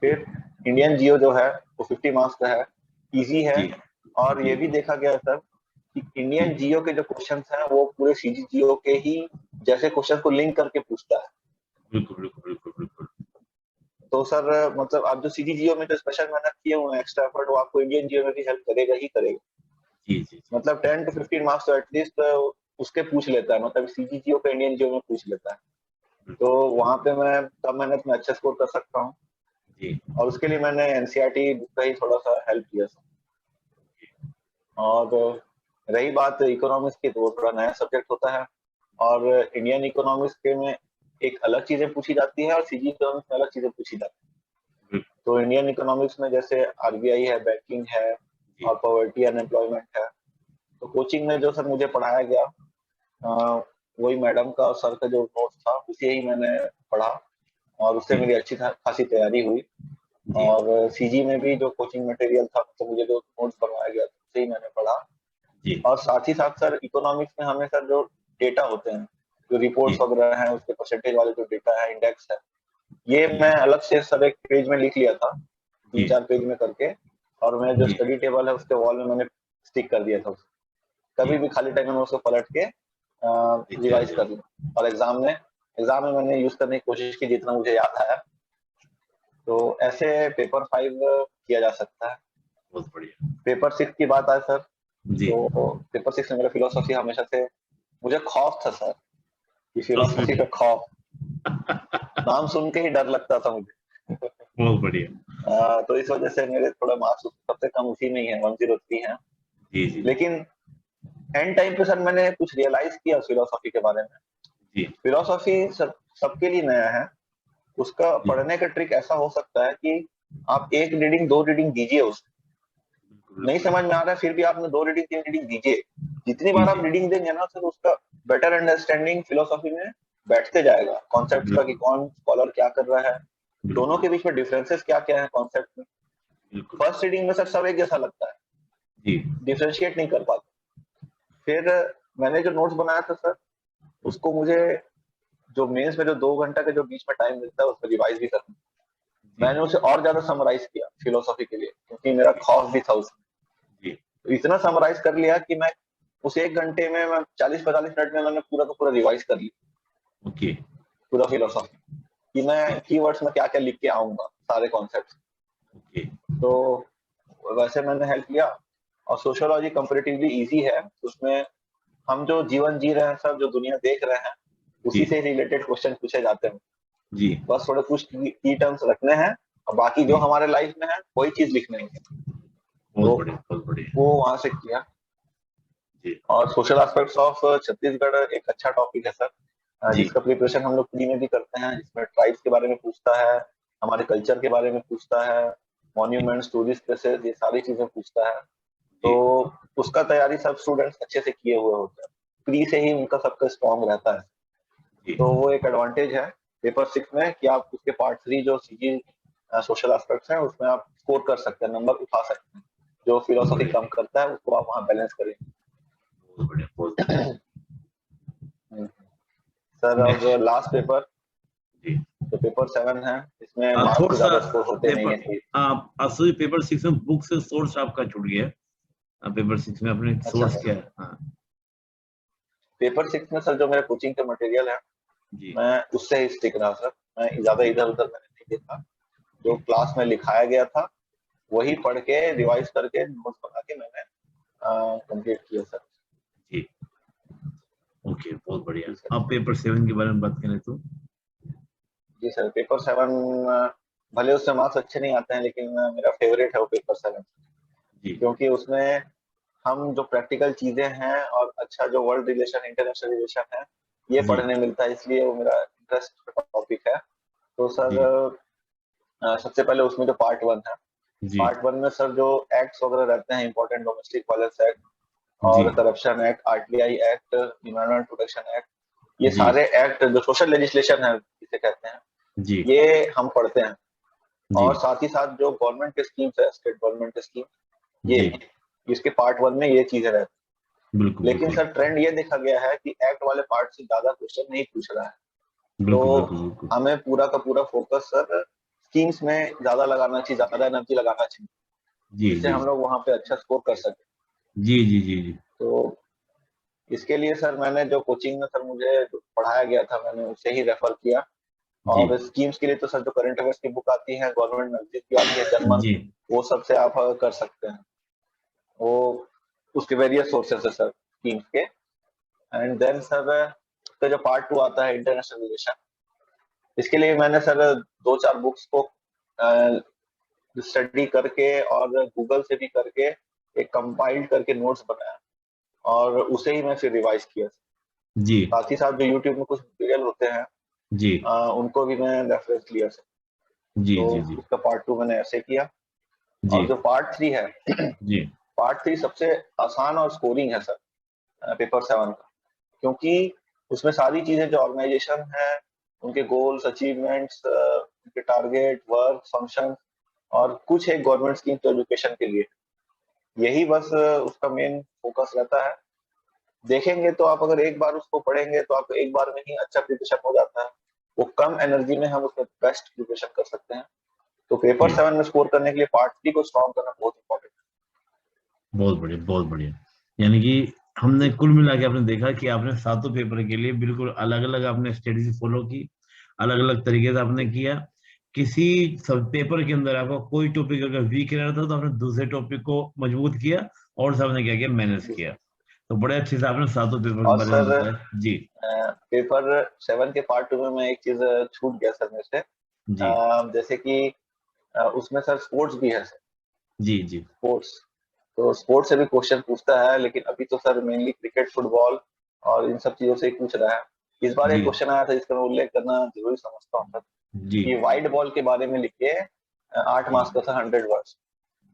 फिर इंडियन जियो जो है वो 50 मार्क्स का है, इजी है, और ये भी देखा गया है सर कि इंडियन जियो के जो क्वेश्चंस हैं वो पूरे सीजी जियो के ही जैसे क्वेश्चन को लिंक करके पूछता है। बिल्कुल। तो सर मतलब आप जो सीजी जियो में जो स्पेशल मेहनत किए हुए हैं, एक्स्ट्रा एफर्ट, वो आपको इंडियन जियो में भी हेल्प करेगा ही करेगा। मतलब 10 to 15 मार्क्स तो एटलीस्ट उसके पूछ लेता है, मतलब सीजी जियो का इंडियन जियो में पूछ लेता है, तो वहां पे मैं कम मेहनत में अच्छा स्कोर कर सकता हूँ। और उसके लिए मैंने एनसीईआरटी बुक का ही थोड़ा सा हेल्प किया सर। और रही बात इकोनॉमिक्स की, तो वो थोड़ा नया सब्जेक्ट होता है, और इंडियन इकोनॉमिक्स के में एक अलग चीजें पूछी जाती है और सीजी इकोनॉमिक्स में अलग चीजें पूछी जाती है। तो इंडियन इकोनॉमिक्स में जैसे आरबीआई है, बैंकिंग है, और पॉवर्टी अनएम्प्लॉयमेंट है। तो कोचिंग में जो सर मुझे पढ़ाया गया, वही मैडम का और सर का जो नोट्स था उसे ही मैंने पढ़ा, और उससे मेरी अच्छी खासी तैयारी हुई। और सीजी में भी जो कोचिंग मटेरियल था, तो मुझे जो नोट्स बनवाया गया उसे ही मैंने पढ़ा। और साथ ही साथ सर इकोनॉमिक्स में हमें सर जो डेटा होते हैं, जो रिपोर्ट्स वगैरह हैं, उसके परसेंटेज वाले जो डेटा है, इंडेक्स है, ये मैं अलग से सर एक पेज में लिख लिया था, 3-4 पेज में करके, और मैं जो स्टडी टेबल है उसके वॉल में मैंने स्टिक कर दिया था। कभी भी खाली टाइम में उसको पलट के रिवाइज कर लूं, और एग्जाम में मैंने यूज करने की कोशिश की जितना मुझे याद आया। तो ऐसे पेपर 5 किया जा सकता है। बहुत बढ़िया। पेपर 6 की बात आए सर, तो पेपर 6 में मेरा फिलोसॉफी हमेशा से, मुझे खौफ था सर कि फिलोसॉफी का खौफ, नाम सुन के ही डर लगता था मुझे। बहुत बढ़िया। तो इस वजह से मेरे थोड़ा मार्क्स सबसे कम उसी में ही है, 103 है। लेकिन एंड टाइम पे सर मैंने कुछ रियलाइज किया फिलोसॉफी के बारे में। फिलोसॉफी सबके लिए नया है, उसका पढ़ने का ट्रिक ऐसा हो सकता है कि आप 1 रीडिंग 2 रीडिंग दीजिए, उसको नहीं समझ में आ रहा है फिर भी आपने 2 रीडिंग 3 रीडिंग दीजिए। जितनी बार आप रीडिंग देंगे ना सर, उसका बेटर अंडरस्टैंडिंग फिलोसॉफी में बैठते जाएगा, कॉन्सेप्ट का, कि कौन स्कॉलर क्या कर रहा है, दोनों के बीच में डिफरेंसेस क्या क्या है कॉन्सेप्ट में। फर्स्ट रीडिंग में सर सब एक जैसा लगता है, डिफरेंशिएट नहीं कर पाते। फिर मैंने जो नोट्स बनाया था सर, उसको मुझे जो मेंस में जो 2 घंटा के जो बीच में टाइम मिलता है उसमें रिवाइज भी करना, मैंने उसे और ज्यादा समराइज किया फिलोसॉफी के लिए, क्योंकि मेरा खौफ भी था उसमें। तो इतना समराइज कर लिया कि मैं उस 1 घंटे में, मैं 40-45 मिनट में मैंने पूरा का पूरा रिवाइज कर लिया, पूरा फिलोसॉफी, कि मैं कीवर्ड्स में क्या क्या लिख के आऊंगा, सारे कॉन्सेप्ट। तो वैसे मैंने हेल्प लिया। और सोशियोलॉजी कंपैरेटिवली इजी है, उसमें हम जो जीवन जी रहे हैं सब, जो दुनिया देख रहे हैं, उसी से रिलेटेड क्वेश्चन पूछे जाते हैं। बस थोड़े कुछ की टर्म्स रखने हैं, और बाकी जो हमारे लाइफ में है वही चीज लिखने है। तो वो वहां से किया। और सोशल एस्पेक्ट्स ऑफ छत्तीसगढ़ एक अच्छा टॉपिक है सर, जिसका प्रिपरेशन हम लोग प्री में भी करते हैं, जिसमें ट्राइब्स के बारे में पूछता है, हमारे कल्चर के बारे में पूछता है, मॉन्यूमेंट्स, टूरिस्ट प्लेसेस, ये सारी चीजें पूछता है। तो उसका तैयारी सब स्टूडेंट्स अच्छे से किए हुए होते हैं, प्री से ही उनका सबका स्ट्रॉन्ग रहता है। तो वो एक एडवांटेज है पेपर 6 में, कि आप उसके पार्ट 3 जो सीजी सोशल एस्पेक्ट्स हैं उसमें आप स्कोर कर सकते हैं, नंबर उठा सकते हैं। जो फिलोसॉफी कम करता है उसको आप वहाँ बैलेंस करें। सर अब लास्ट पेपर, तो पेपर 7 है, इसमें मार्क्स ज्यादा स्कोर होते नहीं है। असली पेपर 6 में बुक से सोर्स आपका छूट गया, पेपर 6 में आपने सोर्स क्या है? हाँ, पेपर 6 में सर जो मेरे कोचिंग के मटेरियल है, मैं उससे ही स्टिक रहा सर, मैं ज्यादा इधर उधर मैंने नहीं देखा, जो क्लास में लिखाया गया था वही पढ़ के रिवाइज करके नोट्स बना के मैंने कंप्लीट किया सर। जी, ओके, बहुत बढ़िया। अब पेपर 7 के बारे में बात करें तो? जी सर, पेपर 7 भले उससे मार्क्स अच्छे नहीं आते हैं, लेकिन मेरा फेवरेट है वो पेपर 7, क्योंकि उसमें हम जो प्रैक्टिकल चीजें हैं और अच्छा जो वर्ल्ड रिलेशन, इंटरनेशनल रिलेशन है, ये पढ़ने मिलता है, इसलिए वो मेरा इंटरेस्ट टॉपिक है। तो सर सबसे पहले उसमें जो पार्ट 1 है, पार्ट 1 में सर जो एक्ट्स वगैरह रहते हैं, इंपॉर्टेंट डोमेस्टिक वायलेंस एक्ट और corruption act, RTI act, environment protection act, ये सारे एक्ट जो सोशल लेजिस्लेशन है इसे कहते हैं, जी ये हम पढ़ते हैं। जी और साथ ही साथ जो गवर्नमेंट के स्कीम्स है, स्टेट गवर्नमेंट के स्कीम, ये जी इसके पार्ट 1 में ये चीजें रहती बिल्कुल हैं। लेकिन बिल्कुल सर ट्रेंड ये देखा गया है कि एक्ट वाले पार्ट से ज्यादा क्वेश्चन नहीं पूछ रहा है। तो बिल्कुल बिल्कुल बिल्कुल। हमें पूरा का पूरा फोकस सर स्कीम्स में ज्यादा लगाना चाहिए, ज्यादा एनर्जी लगाना चाहिए, जी जिससे जी हम लोग वहां पे अच्छा स्कोर कर सके। जी जी जी जी तो इसके लिए सर मैंने जो कोचिंग में सर मुझे जो पढ़ाया गया था, मैंने उसे ही रेफर किया। जी और स्कीम्स के लिए तो सर जो करंट अफेयर्स की बुक आती है, गवर्नमेंट मैगजीन की आती है जनमन, जी वो सबसे आप कर सकते हैं। वो उसके वेरियस सोर्सेस है सर स्कीम्स के। एंड देन सर उसका जो पार्ट 2 आता है इंटरनेशनल रिलेशन, इसके लिए मैंने सर 2-4 बुक्स को स्टडी करके और गूगल से भी करके एक कंपाइल्ड करके नोट्स बनाया, और उसे ही मैं फिर रिवाइज किया। जी साथ ही साथ जो यूट्यूब में कुछ ट्यूटोरियल होते हैं, जी उनको भी मैं रेफरेंस लिया सर। जी तो जी जी उसका पार्ट 2 मैंने ऐसे किया। जी और जो पार्ट 3 है, जी पार्ट 3 सबसे आसान और स्कोरिंग है सर पेपर 7 का। क्योंकि उसमें सारी चीजें जो ऑर्गेनाइजेशन है, उनके गोल्स, अचीवमेंट्स, उनके टारगेट, वर्क, फंक्शन, और कुछ एक गवर्नमेंट स्कीम तो एजुकेशन के लिए, यही बस उसका मेन फोकस रहता है। देखेंगे तो आप अगर एक बार उसको पढ़ेंगे तो आपको एक बार में ही अच्छा प्रिपरेशन हो जाता है। वो कम एनर्जी में हम उसमें बेस्ट प्रिपरेशन कर सकते हैं। तो पेपर जी 7 में स्कोर करने के लिए पार्ट 3 को स्ट्रॉन्ग करना बहुत इंपॉर्टेंट बहुत बढ़िया बहुत बढ़िया। यानी कि हमने है। कुल मिला के आपने देखा कि आपने सातों पेपर के लिए बिल्कुल अलग अलग आपने स्ट्रेटेजी फॉलो की, अलग अलग तरीके से आपने जी किया। किसी सब पेपर के अंदर आपका कोई टॉपिक अगर वीक रह रहा था तो आपने दूसरे टॉपिक को मजबूत किया और सबने क्या किया, मैनेज जी किया। सर। तो बड़े अच्छे से आपने सातों पेपर के और बारे में सर बताया। जी पेपर 7 के पार्ट 2 में मैं एक चीज छूट गया सर मेरे से। जी जैसे कि उसमें सर स्पोर्ट्स भी है सर। जी जी स्पोर्ट्स, तो स्पोर्ट्स से भी क्वेश्चन पूछता है, लेकिन अभी तो सर मेनली क्रिकेट, फुटबॉल और इन सब चीजों से ही पूछ रहा है। इस बार एक जी क्वेश्चन आया था जिसका मैं उल्लेख करना जरूरी समझता हूँ सर, जी कि वाइड बॉल के बारे में लिखिए। 8 मार्क्स का था, 100 वर्ड्स।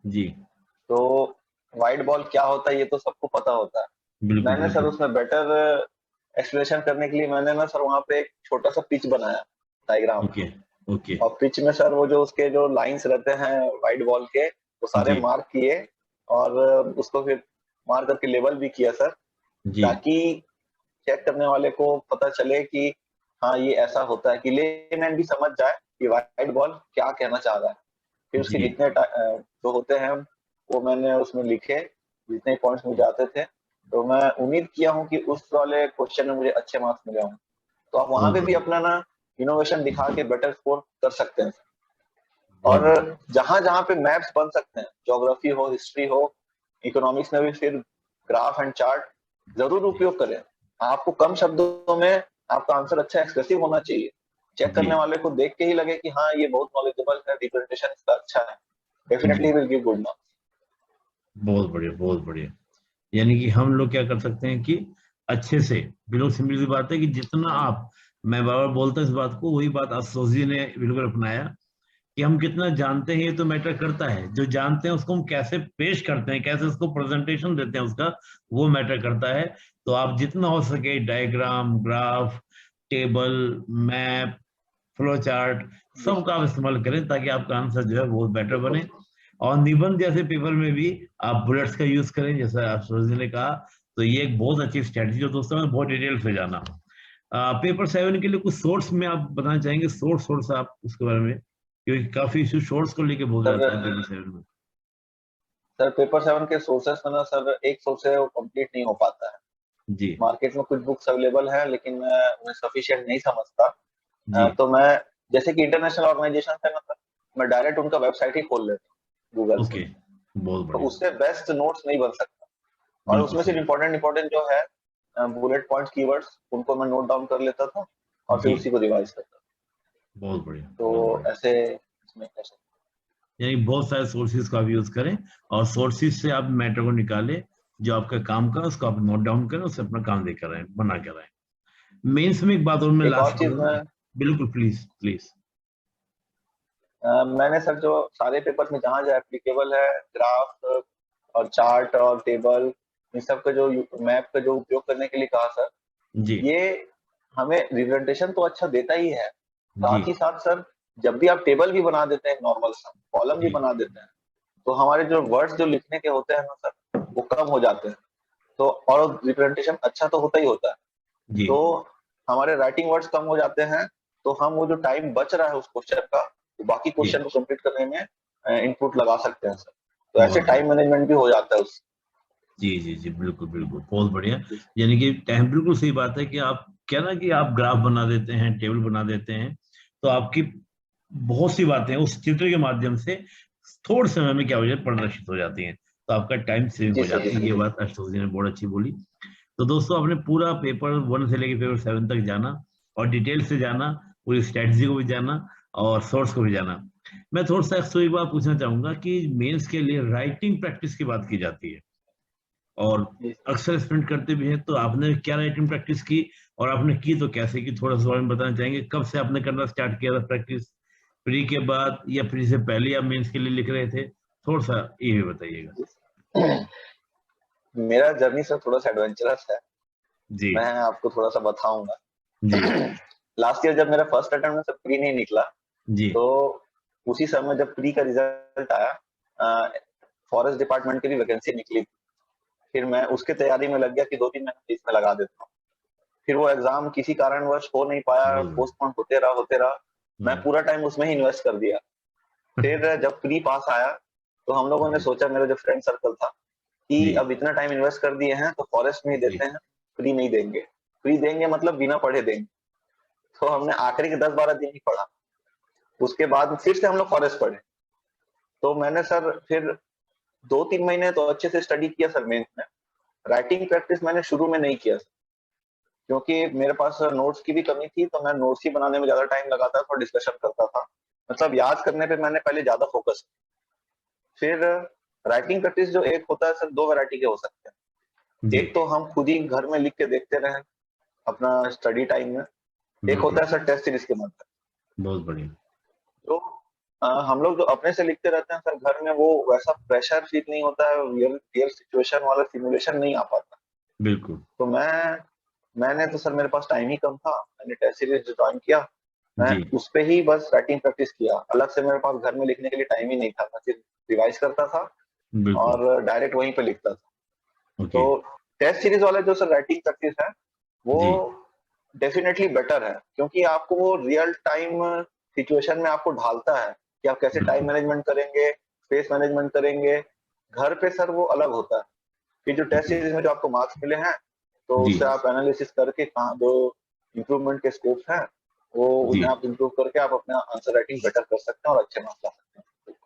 जी तो वाइड बॉल क्या होता है ये तो सबको पता होता है। बिल्कुल मैंने सर बिल्कुल। उसमें बेटर एक्सप्लेनेशन करने के लिए मैंने ना सर वहाँ पे एक छोटा सा पिच बनाया, डायग्राम। Okay okay. और पिच में सर वो जो उसके जो लाइंस रहते हैं वाइड बॉल के, वो सारे जी मार्क किए। और उसको फिर मार्क करके लेबल भी किया सर, जी ताकि चेक करने वाले को पता चले कि हाँ ये ऐसा होता है, कि लेमैन भी समझ जाए कि वाइड बॉल क्या कहना चाह रहा है। फिर उसके जी जितने जो होते हैं वो मैंने उसमें लिखे, जितने पॉइंट्स मुझे आते थे। तो मैं उम्मीद किया हूँ कि उस वाले क्वेश्चन में मुझे अच्छे मार्क्स मिले होंगे। तो आप वहां बहुत पे भी बढ़िया अपना ना इनोवेशन दिखा के बेटर स्कोर कर सकते हैं। बहुत और बढ़िया। जहां जहां पे मैप्स बन सकते हैं, ज्योग्राफी हो, हिस्ट्री हो, इकोनॉमिक्स में भी फिर ग्राफ एंड चार्ट जरूर जी उपयोग करें। आपको कम शब्दों में आपका आंसर अच्छा एक्सप्रेसिव होना चाहिए। चेक जी करने वाले को देख के ही लगे कि हाँ ये बहुत नॉलेजेबल है, रिप्रेजेंटेशन इसका अच्छा है, जी definitely will give good marks. बहुत बढ़िया बहुत बढ़िया। यानी कि हम लोग क्या कर सकते हैं कि अच्छे से, बिल्कुल सिंपल सी बात है कि जितना हाँ जी। आप, मैं बार बार बोलता हूँ इस बात को, वही बात आशुतोष जी ने बिल्कुल अपनाया कि हम कितना जानते हैं ये तो मैटर करता है। जो जानते हैं उसको हम कैसे पेश करते हैं, कैसे उसको प्रेजेंटेशन देते हैं उसका, वो मैटर करता है। तो आप जितना हो सके diagram, graph, table, map, flow chart, जी सबका आप इस्तेमाल करें ताकि आपका आंसर जो है बहुत बेटर बिल्कुल बने। और निबंध जैसे पेपर में भी आप बुलेट्स का यूज करें जैसा आप सूरज जी ने कहा। तो ये एक बहुत अच्छी स्ट्रेटजी है दोस्तों, में बहुत डिटेल से जाना। पेपर 7 के लिए कुछ सोर्स में आप बताना चाहेंगे, सोर्स आप उसके बारे में, क्योंकि काफी इशू शोर्स को लेके बहुत सर। आता है पेपर 7 में। सर पेपर 7 के सोर्सेस में ना सर एक सोर्स है वो कंप्लीट नहीं हो पाता है। जी मार्केट में कुछ बुक्स अवेलेबल हैं, लेकिन मैं उन्हें सफिशिएंट नहीं समझता। जी तो मैं, जैसे कि इंटरनेशनल ऑर्गेनाइजेशन है ना सर, मैं डायरेक्ट उनका वेबसाइट ही खोल लेता हूँ गूगल से। ओके बहुत तो बढ़िया। उससे बेस्ट नोट्स नहीं बन सकता। और बिल्कुल उसमें सिर्फ सही। इंपॉर्टेंट इंपॉर्टेंट जो है बुलेट पॉइंट्स, कीवर्ड्स, उनको मैं नोट डाउन कर लेता था और फिर जी उसी को रिवाइज करता था। बहुत बढ़िया तो बहुत बढ़िया। ऐसे इसमें कर सकते यानी बहुत सारे सोर्सेज का आप यूज करें और सोर्सेज से आप मैटर को निकालें, जो आपका काम का उसको आप नोट डाउन करें, उससे अपना काम लेकर आए, बना कर आए। मेंस में एक बात और मैं हैं। एक और लास्ट चीज बोलूंगा। में, बिल्कुल प्लीज प्लीज। मैंने सर जो सारे पेपर्स में जहाँ जहाँ एप्लीकेबल है, ग्राफ और चार्ट और टेबल, इन सब का जो मैप का जो उपयोग करने के लिए कहा सर, जी ये हमें रिप्रेजेंटेशन तो अच्छा देता ही है, साथ ही साथ सर जब भी आप टेबल भी बना देते हैं नॉर्मल सा, कॉलम भी जी बना देते हैं, तो हमारे जो वर्ड्स जो लिखने के होते हैं ना सर, वो कम हो जाते हैं। तो और रिप्रेजेंटेशन अच्छा तो होता ही होता है, जी तो हमारे राइटिंग वर्ड्स कम हो जाते हैं, तो हम वो जो टाइम बच रहा है उस क्वेश्चन का, वो बाकी जी। क्वेश्चन को कंप्लीट करने में इनपुट लगा सकते हैं सर। तो ऐसे बहुत बढ़िया। टाइम मैनेजमेंट भी हो जाता है उससे। जी जी जी, बिल्कुल बिल्कुल, बहुत बढ़िया। यानी कि टाइम, बिल्कुल सही बात है कि आप क्या ना कि आप ग्राफ बना देते हैं, टेबल बना देते हैं, तो आपकी बहुत सी बातें उस चित्र के माध्यम से थोड़े समय में क्या हो जाए प्रदर्शित हो जाती हैं, तो आपका टाइम सेविंग जी हो सर, जी जाती है। ये सर। बात आशुतोष जी ने बहुत अच्छी बोली। तो दोस्तों, आपने पूरा पेपर 1 से लेकर पेपर 7 तक जाना, और डिटेल से जाना, पूरी स्ट्रेटजी को भी जाना, और सोर्स को भी जाना। मैं थोड़ा सा एक बात पूछना चाहूंगा कि मेंस के लिए राइटिंग प्रैक्टिस की बात की जाती है, और जी अक्सर स्टूडेंट करते भी हैं, तो आपने क्या राइटिंग प्रैक्टिस की, और आपने की तो कैसे की, थोड़ा सा बारे में बताना चाहेंगे? कब से आपने करना स्टार्ट किया था प्रैक्टिस? प्री के बाद या प्री से पहले आप मेंस के लिए लिख रहे थे? थोड़ा सा ये भी बताइएगा। सर। मेरा जर्नी सर थोड़ा सा एडवेंचरस है, जी मैं आपको थोड़ा सा बताऊंगा। जी लास्ट ईयर जब मेरा फर्स्ट अटेम्प्ट में से प्री नहीं निकला, जी तो उसी समय जब प्री का रिजल्ट आया, फॉरेस्ट डिपार्टमेंट की भी वैकेंसी निकली थी। फिर मैं उसके तैयारी में लग गया कि 2-3 महीने इसमें लगा देता हूँ। फिर वो एग्जाम किसी कारणवश हो नहीं पाया, बहुत बढ़िया। पोस्टपोन होते रहा। मैं पूरा टाइम उसमें ही इन्वेस्ट कर दिया। फिर जब प्री पास आया, तो हम लोगों ने जी सोचा, मेरा जो फ्रेंड सर्कल था, कि जी अब इतना टाइम इन्वेस्ट कर दिए हैं तो फॉरेस्ट में ही जी देते हैं, फ्री नहीं देंगे। फ्री देंगे मतलब बिना पढ़े देंगे। तो हमने आखिरी के 10-12 दिन ही पढ़ा। उसके बाद फिर से हम लोग फॉरेस्ट पढ़े। तो मैंने सर फिर 2-3 महीने तो अच्छे से स्टडी किया सर मेंस में। राइटिंग प्रैक्टिस मैंने शुरू में नहीं किया, क्योंकि मेरे पास नोट्स की भी कमी थी, तो मैं नोट्स ही बनाने में ज्यादा टाइम लगाता था और डिस्कशन करता था। मतलब याद करने पे मैंने पहले ज्यादा फोकस। फिर राइटिंग प्रैक्टिस जो एक होता है सर, दो वैरायटी के हो सकते हैं। जी एक तो हम खुद ही घर में लिख के देखते रहे अपना स्टडी टाइम में। एक बिल्कुल। होता है सर टेस्ट सीरीज के माध्यम। बहुत बढ़िया। तो हम लोग जो अपने से लिखते रहते हैं सर घर में, वो वैसा प्रेशर फील नहीं होता है, रियल रियल सिचुएशन वाला सिमुलेशन नहीं आ पाता। बिल्कुल। तो मैंने तो सर, मेरे पास टाइम ही कम था, मैंने टेस्ट सीरीज ज्वाइन किया। मैं जी उस पे ही बस राइटिंग प्रैक्टिस किया, अलग से मेरे पास घर में लिखने के लिए टाइम ही नहीं था। मैं सिर्फ रिवाइज करता था बिल्कुल। और डायरेक्ट वहीं पे लिखता था। ओके। तो टेस्ट सीरीज वाले जो सर राइटिंग प्रैक्टिस है, वो जी डेफिनेटली बेटर है, क्योंकि आपको वो रियल टाइम सिचुएशन में आपको ढालता है कि आप कैसे टाइम बिल्कुल। मैनेजमेंट करेंगे, स्पेस मैनेजमेंट करेंगे। घर पे सर वो अलग होता है। फिर जो टेस्ट जी सीरीज में जो आपको मार्क्स मिले हैं, तो जी उससे आप एनालिसिस करके कहाँ जो इम्प्रूवमेंट के स्कोप्स हैं, वो जी। उन्हें आप इम्प्रूव करके आप अपना आंसर राइटिंग बेटर कर सकते हैं और अच्छे मार्क्स ला सकते हैं।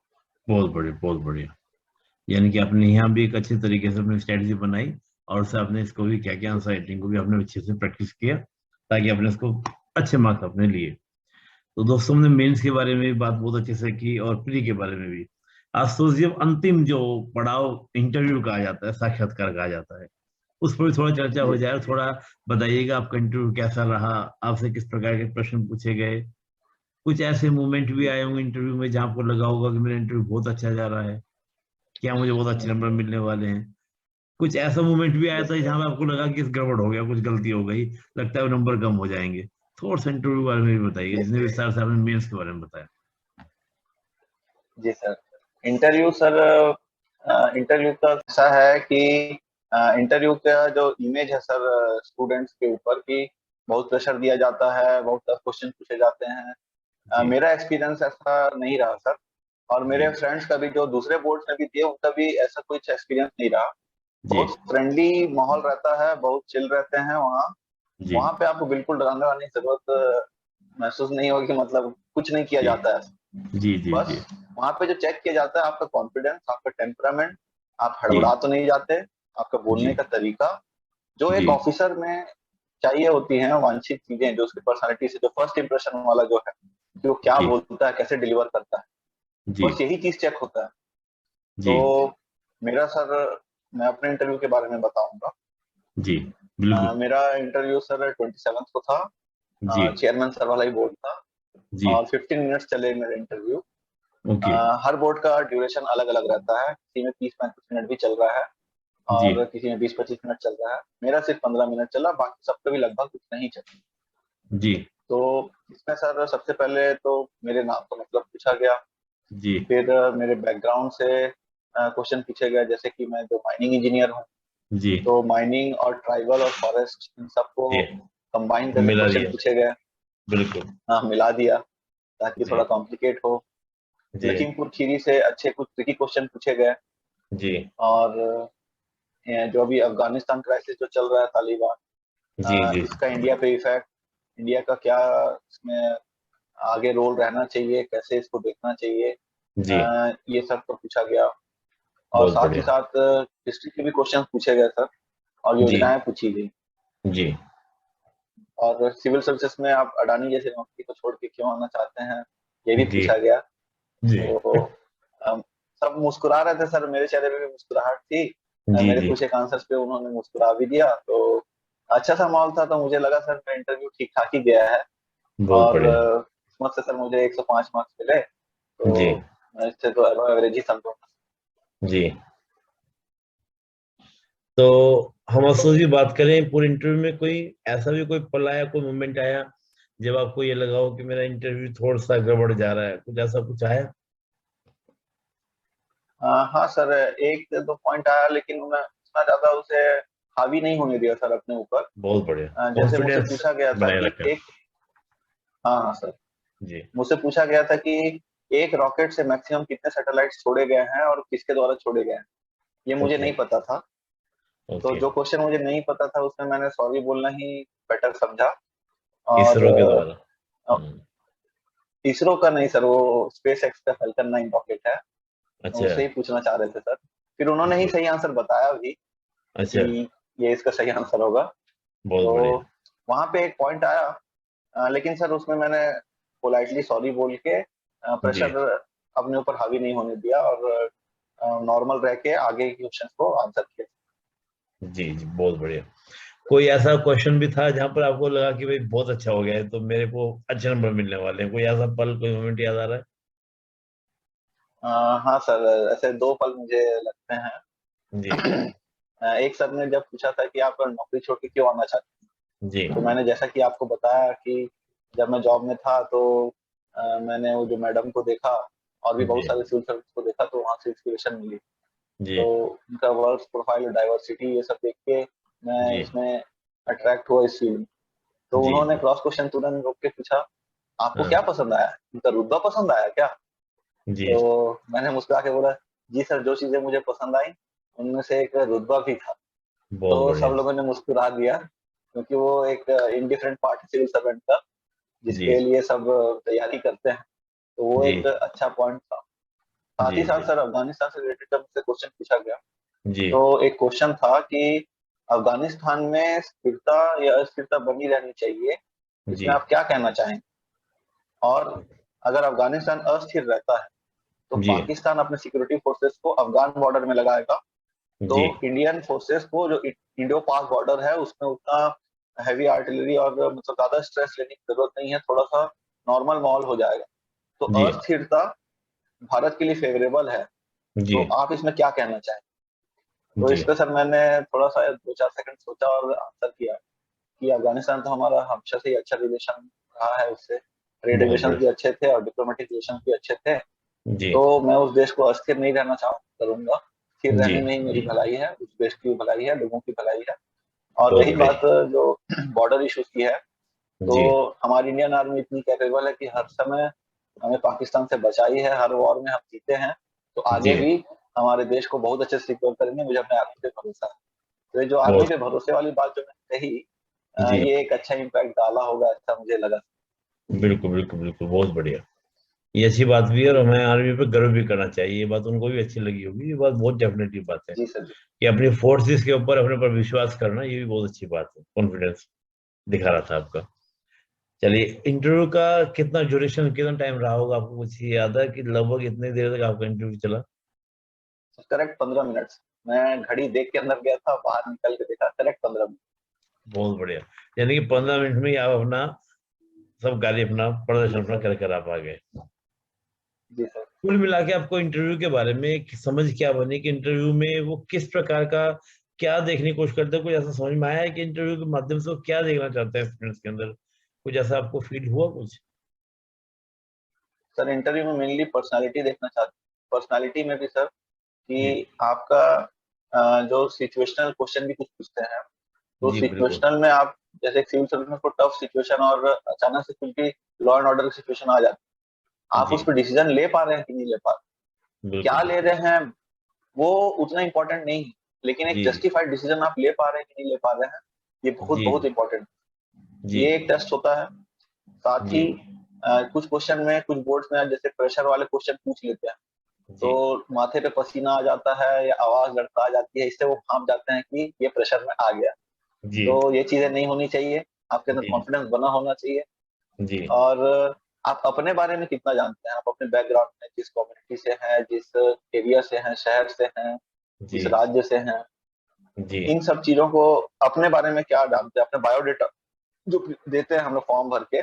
बहुत बढ़िया, बहुत बढ़िया। यानी कि आपने यहाँ भी एक अच्छे तरीके से अपनी स्ट्रेटजी बनाई, और उससे आपने इसको भी क्या क्या आंसर राइटिंग को भी आपने अच्छे से प्रैक्टिस किया, ताकि आपने इसको अच्छे मार्क्स अपने लिए। तो दोस्तों, हमने मेंस के बारे में भी बात बहुत अच्छे से की, और प्री के बारे में भी। आज सोचिए, अब अंतिम जो पड़ाव इंटरव्यू कहा जाता है, साक्षात्कार कहा जाता है, उस पर भी थोड़ा चर्चा हो जी जाए। थोड़ा बताइएगा आपका इंटरव्यू कैसा रहा, आपसे किस प्रकार के प्रश्न पूछे गए? कुछ ऐसे मोमेंट भी आए होंगे इंटरव्यू में जहां आपको लगा होगा कि मेरा इंटरव्यू बहुत अच्छा जा रहा है, क्या मुझे बहुत अच्छे नंबर मिलने वाले हैं? कुछ ऐसा मोमेंट भी आया यस था सर। जहां पे आपको लगा कि इस गड़बड़ हो गया, कुछ गलती हो गई, लगता है वो नंबर कम हो जाएंगे? थोड़ा सा इंटरव्यू के बारे में भी बताइए, जितने विस्तार से आपने मेंस के बारे में बताया। जी सर। इंटरव्यू सर, इंटरव्यू का ऐसा है कि इंटरव्यू का जो इमेज है सर स्टूडेंट्स के ऊपर, की बहुत प्रेशर दिया जाता है, बहुत टफ क्वेश्चन पूछे जाते हैं। जी मेरा एक्सपीरियंस ऐसा नहीं रहा सर, और मेरे जी फ्रेंड्स का भी जो दूसरे बोर्ड में भी दिए, उनका भी ऐसा कुछ एक्सपीरियंस नहीं रहा। जी बहुत फ्रेंडली माहौल रहता है, बहुत चिल रहते हैं वहाँ। जी वहाँ पे आपको बिल्कुल डराने वाने की जरूरत महसूस नहीं होगी, मतलब कुछ नहीं किया जी जाता है। जी जी बस जी वहाँ पे जो चेक किया जाता है, आपका कॉन्फिडेंस, आपका टेम्परामेंट, आप जी हड़बड़ा तो नहीं जाते, आपका बोलने जी का तरीका, जो जी एक ऑफिसर में चाहिए होती हैं वांछित चीजें, जो उसकी पर्सनालिटी से जो फर्स्ट इंप्रेशन वाला जो है, कि वो क्या जी बोलता है, कैसे डिलीवर करता है, जी बस यही चीज चेक होता है। जी तो मेरा सर, मैं अपने इंटरव्यू के बारे में बताऊंगा। जी बिल्कुल। मेरा इंटरव्यू सर 27 को था। जी चेयरमैन सर वाला ही बोर्ड था, जी। और 15 मिनट्स चले मेरे इंटरव्यू। ओके। हर बोर्ड का ड्यूरेशन अलग अलग रहता है, किसी में 30-35 मिनट भी चल रहा है, जी और किसी में 20-25 मिनट चल रहा है। मेरा सिर्फ 15 मिनट चला, बाकी सबका भी लगभग उतना ही चला। जी तो इसमें सर सबसे पहले तो मेरे नाम का मतलब पूछा गया, जी फिर मेरे बैकग्राउंड से क्वेश्चन पूछे गए, जैसे कि मैं जो माइनिंग इंजीनियर हूँ, जी तो माइनिंग और ट्राइबल और फॉरेस्ट इन सबको जी कंबाइन करके मिला क्वेश्चन दिया, पूछे गए। बिल्कुल। हाँ, मिला दिया ताकि जी थोड़ा कॉम्प्लिकेट हो। जी लखीमपुर खीरी से अच्छे कुछ ट्रिकी क्वेश्चन पूछे गए। जी और जो अभी अफगानिस्तान क्राइसिस जो चल रहा है, तालिबान, जी जी इसका इंडिया पे इफेक्ट, इंडिया का क्या इसमें आगे रोल रहना चाहिए, कैसे इसको देखना चाहिए, जी, ये सब तो पूछा गया। और बहुत साथ ही बढ़िया। साथ हिस्ट्री के भी क्वेश्चन पूछे गए सर, और जी योजनाएं पूछी गई। जी और सिविल सर्विसेज में आप अडानी जैसे नौकरी को छोड़ के क्यों आना चाहते हैं, ये भी जी पूछा गया। जी तो सब मुस्कुरा रहे थे सर, मेरे चेहरे पे भी मुस्कुराहट थी। जी मेरे जी, कुछ एक आंसर्स पे उन्होंने मुस्कुरा भी दिया, तो अच्छा सा माहौल था। तो मुझे लगा सर मेरा इंटरव्यू ठीक ठाक ही गया है। बहुत और बढ़िया। किस्मत से सर मुझे 105 मार्क्स मिले, जी तो मैं इससे तो अबव एवरेज ही समझूंगा। जी, तो हम अफसोस की बात करें, पूरे इंटरव्यू में कोई ऐसा भी कोई पल आया, कोई मोमेंट आया जब आपको ये लगा हो कि मेरा इंटरव्यू थोड़ा सा गड़बड़ जा रहा है, कुछ ऐसा कुछ आया? हाँ सर, एक दो पॉइंट आया, लेकिन मैं उतना ज्यादा उसे हावी नहीं होने दिया सर अपने ऊपर। बहुत बढ़िया, जैसे मुझसे कॉन्फिडेंस पूछा गया था बनाए कि रखा। एक, हाँ हाँ सर, जी मुझसे पूछा गया था कि एक रॉकेट से मैक्सिमम कितने सैटेलाइट्स छोड़े गए हैं और किसके द्वारा छोड़े गए हैं, ये मुझे ओके नहीं पता था। तो ओके, जो क्वेश्चन मुझे नहीं पता था उसमें मैंने सॉरी बोलना ही बेटर समझा। और इसरो के द्वारा। इसरो का नहीं सर, वो स्पेस एक्स का फाल्कन 9 रॉकेट है, अच्छा, उससे ही पूछना चाह रहे थे सर। फिर उन्होंने ही जी, सही आंसर बताया भी अच्छा, कि ये इसका सही आंसर होगा। बहुत तो बढ़िया। वहां पे एक पॉइंट आया, लेकिन सर उसमें मैंने पोलाइटली सॉरी बोल के जी प्रेशर अपने ऊपर हावी नहीं होने दिया, और नॉर्मल रह के आगे के क्वेश्चन को आंसर किया। जी जी, बहुत बढ़िया। कोई ऐसा क्वेश्चन भी था जहां पर आपको लगा कि भाई बहुत अच्छा हो गया है, तो मेरे को अच्छे नंबर मिलने वाले हैं? कोई ऐसा पल, कोई मोमेंट याद आ रहा हाँ सर, ऐसे दो पल मुझे लगते हैं। है? जी एक सर ने जब पूछा था कि आप नौकरी छोड़ के क्यों आना चाहते जी हैं, तो मैंने जैसा कि आपको बताया कि जब मैं जॉब में था, तो मैंने वो जो मैडम को देखा और भी बहुत जी सारे सिविल सर्विस को देखा, तो वहां से इंस्पिरेशन मिली। जी तो उनका वर्क प्रोफाइल, डाइवर्सिटी, ये सब देख के मैं जी इसमें अट्रैक्ट हुआ इस फील्ड में। तो जी उन्होंने जी, क्रॉस क्वेश्चन तुरंत रोक के पूछा, आपको क्या हाँ, पसंद आया, उनका रुतबा पसंद आया क्या? जी, तो मैंने मुस्कुरा के बोला, जी सर, जो चीजें मुझे पसंद आई उनमें से एक रुतबा भी था। बहुत तो सब बढ़िया। लोगों ने मुस्कुरा दिया, क्योंकि वो एक इनडिफरेंट पार्ट है सिविल सर्वेंट का, जी जिसके लिए सब तैयारी करते हैं। तो वो जी एक अच्छा पॉइंट था। साथ जी ही साथ जी सर अफगानिस्तान से रिलेटेड जब मुझसे क्वेश्चन पूछा गया, जी तो एक क्वेश्चन था कि अफगानिस्तान में स्थिरता या अस्थिरता बनी रहनी चाहिए, जी इसमें आप क्या कहना चाहेंगे? और अगर अफगानिस्तान अस्थिर रहता है, तो जी पाकिस्तान अपने सिक्योरिटी फोर्सेस को अफगान बॉर्डर में लगाएगा, तो जी इंडियन फोर्सेस को जो इंडो पाक बॉर्डर है उसमें उतना हैवी आर्टिलरी और मतलब ज्यादा स्ट्रेस लेने की जरूरत नहीं है, थोड़ा सा नॉर्मल माहौल हो जाएगा। तो जी अस्थिरता भारत के लिए फेवरेबल है, जी तो आप इसमें क्या कहना चाहें? तो जी इस पे सर मैंने थोड़ा सा 2-4 सेकंड सोचा और आंसर किया कि अफगानिस्तान तो हमारा हमेशा से ही अच्छा रिलेशन रहा है उससे, ट्रेड बहुत रिलेशन भी बढ़िया। अच्छे थे और डिप्लोमेटिक रिलेशन भी अच्छे थे। जी तो मैं उस देश को अस्थिर नहीं रहना करूंगा। स्थिर जी रहने में ही मेरी जी भलाई है, उस देश की भलाई है, लोगों की भलाई है। और बहुत रही बढ़िया। बात जो बॉर्डर इश्यूज की है, तो जी हमारी इंडियन आर्मी इतनी कैपेबल है कि हर समय हमें पाकिस्तान से बचाई है, हर वॉर में हम जीते हैं, तो आगे जी, भी हमारे देश को बहुत अच्छे से सिक्योर करेंगे, मुझे अपने आर्मी पे भरोसा है। तो ये जो आर्मी बहुत, पे भरोसे वाली बात जो मैंने कही, जी, ये एक अच्छा इम्पैक्ट डाला होगा, ऐसा मुझे लगा। बिल्कुल बिल्कुल बिल्कुल, बहुत बढ़िया। ये अच्छी बात भी है और हमें आर्मी पे गर्व भी करना चाहिए। ये बात उनको भी अच्छी लगी होगी, ये बात बहुत डेफिनेटली बात है जी सर जी। कि अपनी फोर्सेस के ऊपर अपने पर विश्वास करना, ये भी बहुत अच्छी बात है, कॉन्फिडेंस दिखा रहा था आपका। चलिए, इंटरव्यू का कितना ड्यूरेशन, कितना टाइम रहा होगा, आपको कुछ याद है कि लगभग इतने देर तक आपका इंटरव्यू चला? Correct 15 minute. मैं घड़ी देख के अंदर गया था, बाहर निकल के देखा, करेक्ट 15 मिनट। बहुत बढ़िया। यानी कि 15 मिनट में ही आप अपना सब कार्य, अपना प्रदर्शन जी अपना सर। कर कर आप आ गए। जी सर। कुल मिला के आपको इंटरव्यू के बारे में एक समझ क्या बनी कि इंटरव्यू में वो किस प्रकार का क्या देखने की कोशिश करते हैं? कुछ ऐसा समझ में आया है कि इंटरव्यू के माध्यम से वो क्या देखना चाहते हैं स्टूडेंट्स के अंदर? कुछ ऐसा आपको फील हुआ कुछ? सर इंटरव्यू में मेनली पर्सनालिटी देखना चाहते हैं। पर्सनालिटी में भी सर जी कि आपका जो सिचुएशनल क्वेश्चन भी कुछ पूछते हैं, तो जी बिल्कुल। सिचुएशनल में आप जैसे एक सिविल सर्विस में कोई टफ सिचुएशन और अचानक से कुछ भी लॉ एंड ऑर्डर की सिचुएशन आ जाती है, आप जी उस पर डिसीजन ले पा रहे हैं कि नहीं ले पा रहे, बिल्कुल क्या ले बिल्कुल। रहे हैं वो उतना इंपॉर्टेंट नहीं है, लेकिन एक जी जस्टिफाइड डिसीजन आप ले पा रहे हैं कि नहीं ले पा रहे हैं, ये बहुत जी बहुत इंपॉर्टेंट जी है। ये एक टेस्ट होता है। साथ जी ही कुछ क्वेश्चन में, कुछ बोर्ड्स में जैसे प्रेशर वाले क्वेश्चन पूछ लेते हैं, तो जी माथे पे पसीना आ जाता है या आवाज लड़खड़ा जाती है, इससे वो भाप जाते हैं कि ये प्रेशर में आ गया। जी तो ये चीजें नहीं होनी चाहिए, आपके अंदर जी कॉन्फिडेंस बना होना चाहिए। जी और आप अपने बारे में कितना जानते हैं, आप अपने बैकग्राउंड में, जिस कम्युनिटी से हैं, जिस एरिया से हैं, शहर से हैं, जी जिस राज्य से हैं, जी इन सब चीजों को अपने बारे में क्या जानते हैं, अपने बायोडेटा जो देते हैं हम लोग फॉर्म भर के,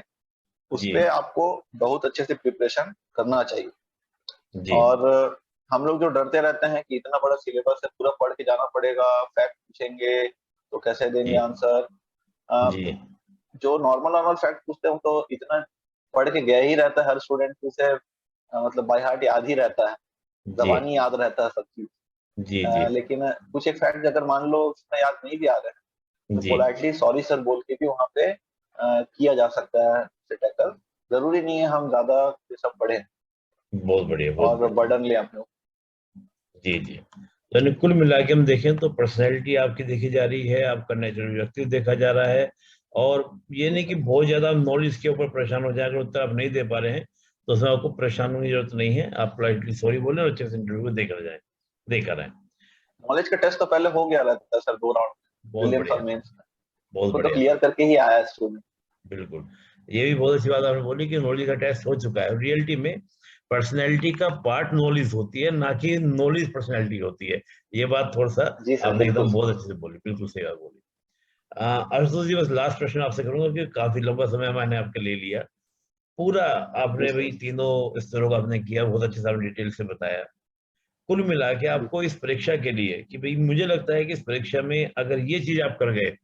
उस जी पे आपको बहुत अच्छे से प्रिपरेशन करना चाहिए। जी और हम लोग जो डरते रहते हैं कि इतना बड़ा सिलेबस है, पूरा पढ़ के जाना पड़ेगा, फैक्ट पूछेंगे तो कैसे देंगे जी आंसर। जी जो नॉर्मल नॉर्मल फैक्ट पूछते हैं तो इतना पढ़ के गया ही रहता है हर स्टूडेंट, उसे मतलब बाय हार्ट याद ही रहता है, जी जबानी याद रहता है सब चीज। जी जी लेकिन कुछ एक फैक्ट अगर मान लो उसमें याद नहीं भी आ रहे हैं, तो जी पोलाइटली सॉरी सर बोल के भी वहाँ पे किया जा सकता है उसे टैकल। जरूरी नहीं है हम ज्यादा ये सब पढ़े बहुत बढ़िया बहुत और बढ़िया। बर्डन ले अपने ऊपर। जी जी। यानी कुल मिला के हम देखें तो पर्सनैलिटी आपकी देखी जा रही है, आपका नेचुरल व्यक्तित्व देखा जा रहा है। और ये जी नहीं कि सर। बहुत ज्यादा नॉलेज के ऊपर परेशान हो जाए, अगर उत्तर आप नहीं दे पा रहे हैं तो उसमें आपको परेशान होने की जरूरत नहीं है। आप पोलाइटली सॉरी बोले और अच्छे से इंटरव्यू देकर जाए, देकर आए। नॉलेज का टेस्ट तो पहले हो गया रहता है सर, 2 राउंड बहुत प्रीलिम्स और बढ़िया मेंस में, बहुत उसको तो बढ़िया क्लियर सर। करके ही आया है स्टूडेंट। बिल्कुल। ये भी बहुत अच्छी बात आपने बोली कि नॉलेज का टेस्ट हो चुका है। रियलिटी में पर्सनैलिटी का पार्ट नॉलेज होती है, ना कि नॉलेज पर्सनैलिटी होती है। ये बात थोड़ा सा जी सर, आपने बिल्कुल एकदम सर। बहुत अच्छे से बोली, बिल्कुल सही बात बोली। आशुतोष जी, बस लास्ट प्रश्न आपसे करूंगा कि काफी लंबा समय मैंने आपके ले लिया। पूरा जी आपने भाई सर। तीनों स्तरों का आपने किया, बहुत अच्छे से आपने डिटेल से बताया। कुल मिला के जी आपको इस परीक्षा के लिए कि भाई मुझे लगता है कि इस परीक्षा में अगर ये चीज आप कर गए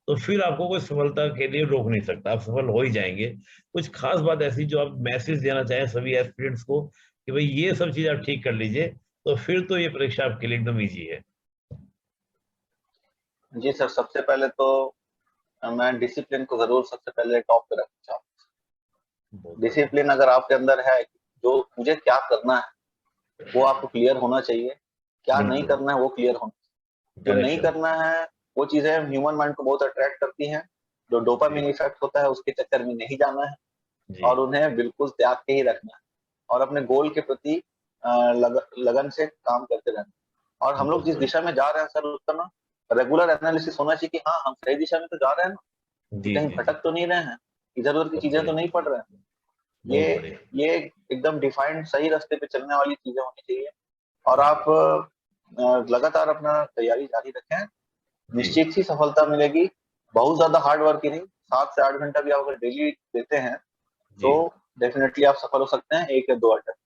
तो फिर आपको कोई सफलता के लिए रोक नहीं सकता, आप सफल हो ही जाएंगे। कुछ खास बात ऐसी जो आप मैसेज देना चाहें सभी एस्पिरेंट्स को कि भाई ये सब चीज आप ठीक कर लीजिए, तो फिर तो ये परीक्षा आपके लिए एकदम ईजी है। जी सर, सबसे पहले तो मैं डिसिप्लिन को जरूर सबसे पहले टॉप पे रखना चाहूँ। बहुत बढ़िया। डिसिप्लिन अगर आपके अंदर है, जो मुझे क्या करना है वो आपको क्लियर होना चाहिए, क्या नहीं बिल्कुल। करना है वो क्लियर होना चाहिए। जो नहीं डायरेक्शन। करना है वो चीजें ह्यूमन माइंड को बहुत अट्रैक्ट करती हैं, जो जी डोपामिन इफेक्ट होता है उसके चक्कर में नहीं जाना है, जी और उन्हें बिल्कुल त्याग के ही रखना है, और अपने गोल के प्रति लगन से काम करते रहना। और हम लोग बहुत जिस बढ़िया। दिशा में जा रहे हैं सर, उसका ना रेगुलर एनालिसिस होना चाहिए कि हाँ हम सही दिशा में तो जा रहे हैं ना, कि जी कहीं जी जी। भटक तो नहीं रहे हैं, इधर उधर की बहुत चीजें तो बढ़िया नहीं पड़ रहे हैं। ये बहुत बढ़िया। ये एकदम डिफाइंड सही रास्ते पे चलने वाली चीजें होनी चाहिए। और आप लगातार अपना तैयारी जारी रखें, जी निश्चित ही सफलता मिलेगी। बहुत ज्यादा हार्ड वर्क ही नहीं, 7 से 8 घंटा भी आप अगर डेली देते हैं जी। तो डेफिनेटली आप सफल हो सकते हैं, 1 या 2 अटेम्प्ट।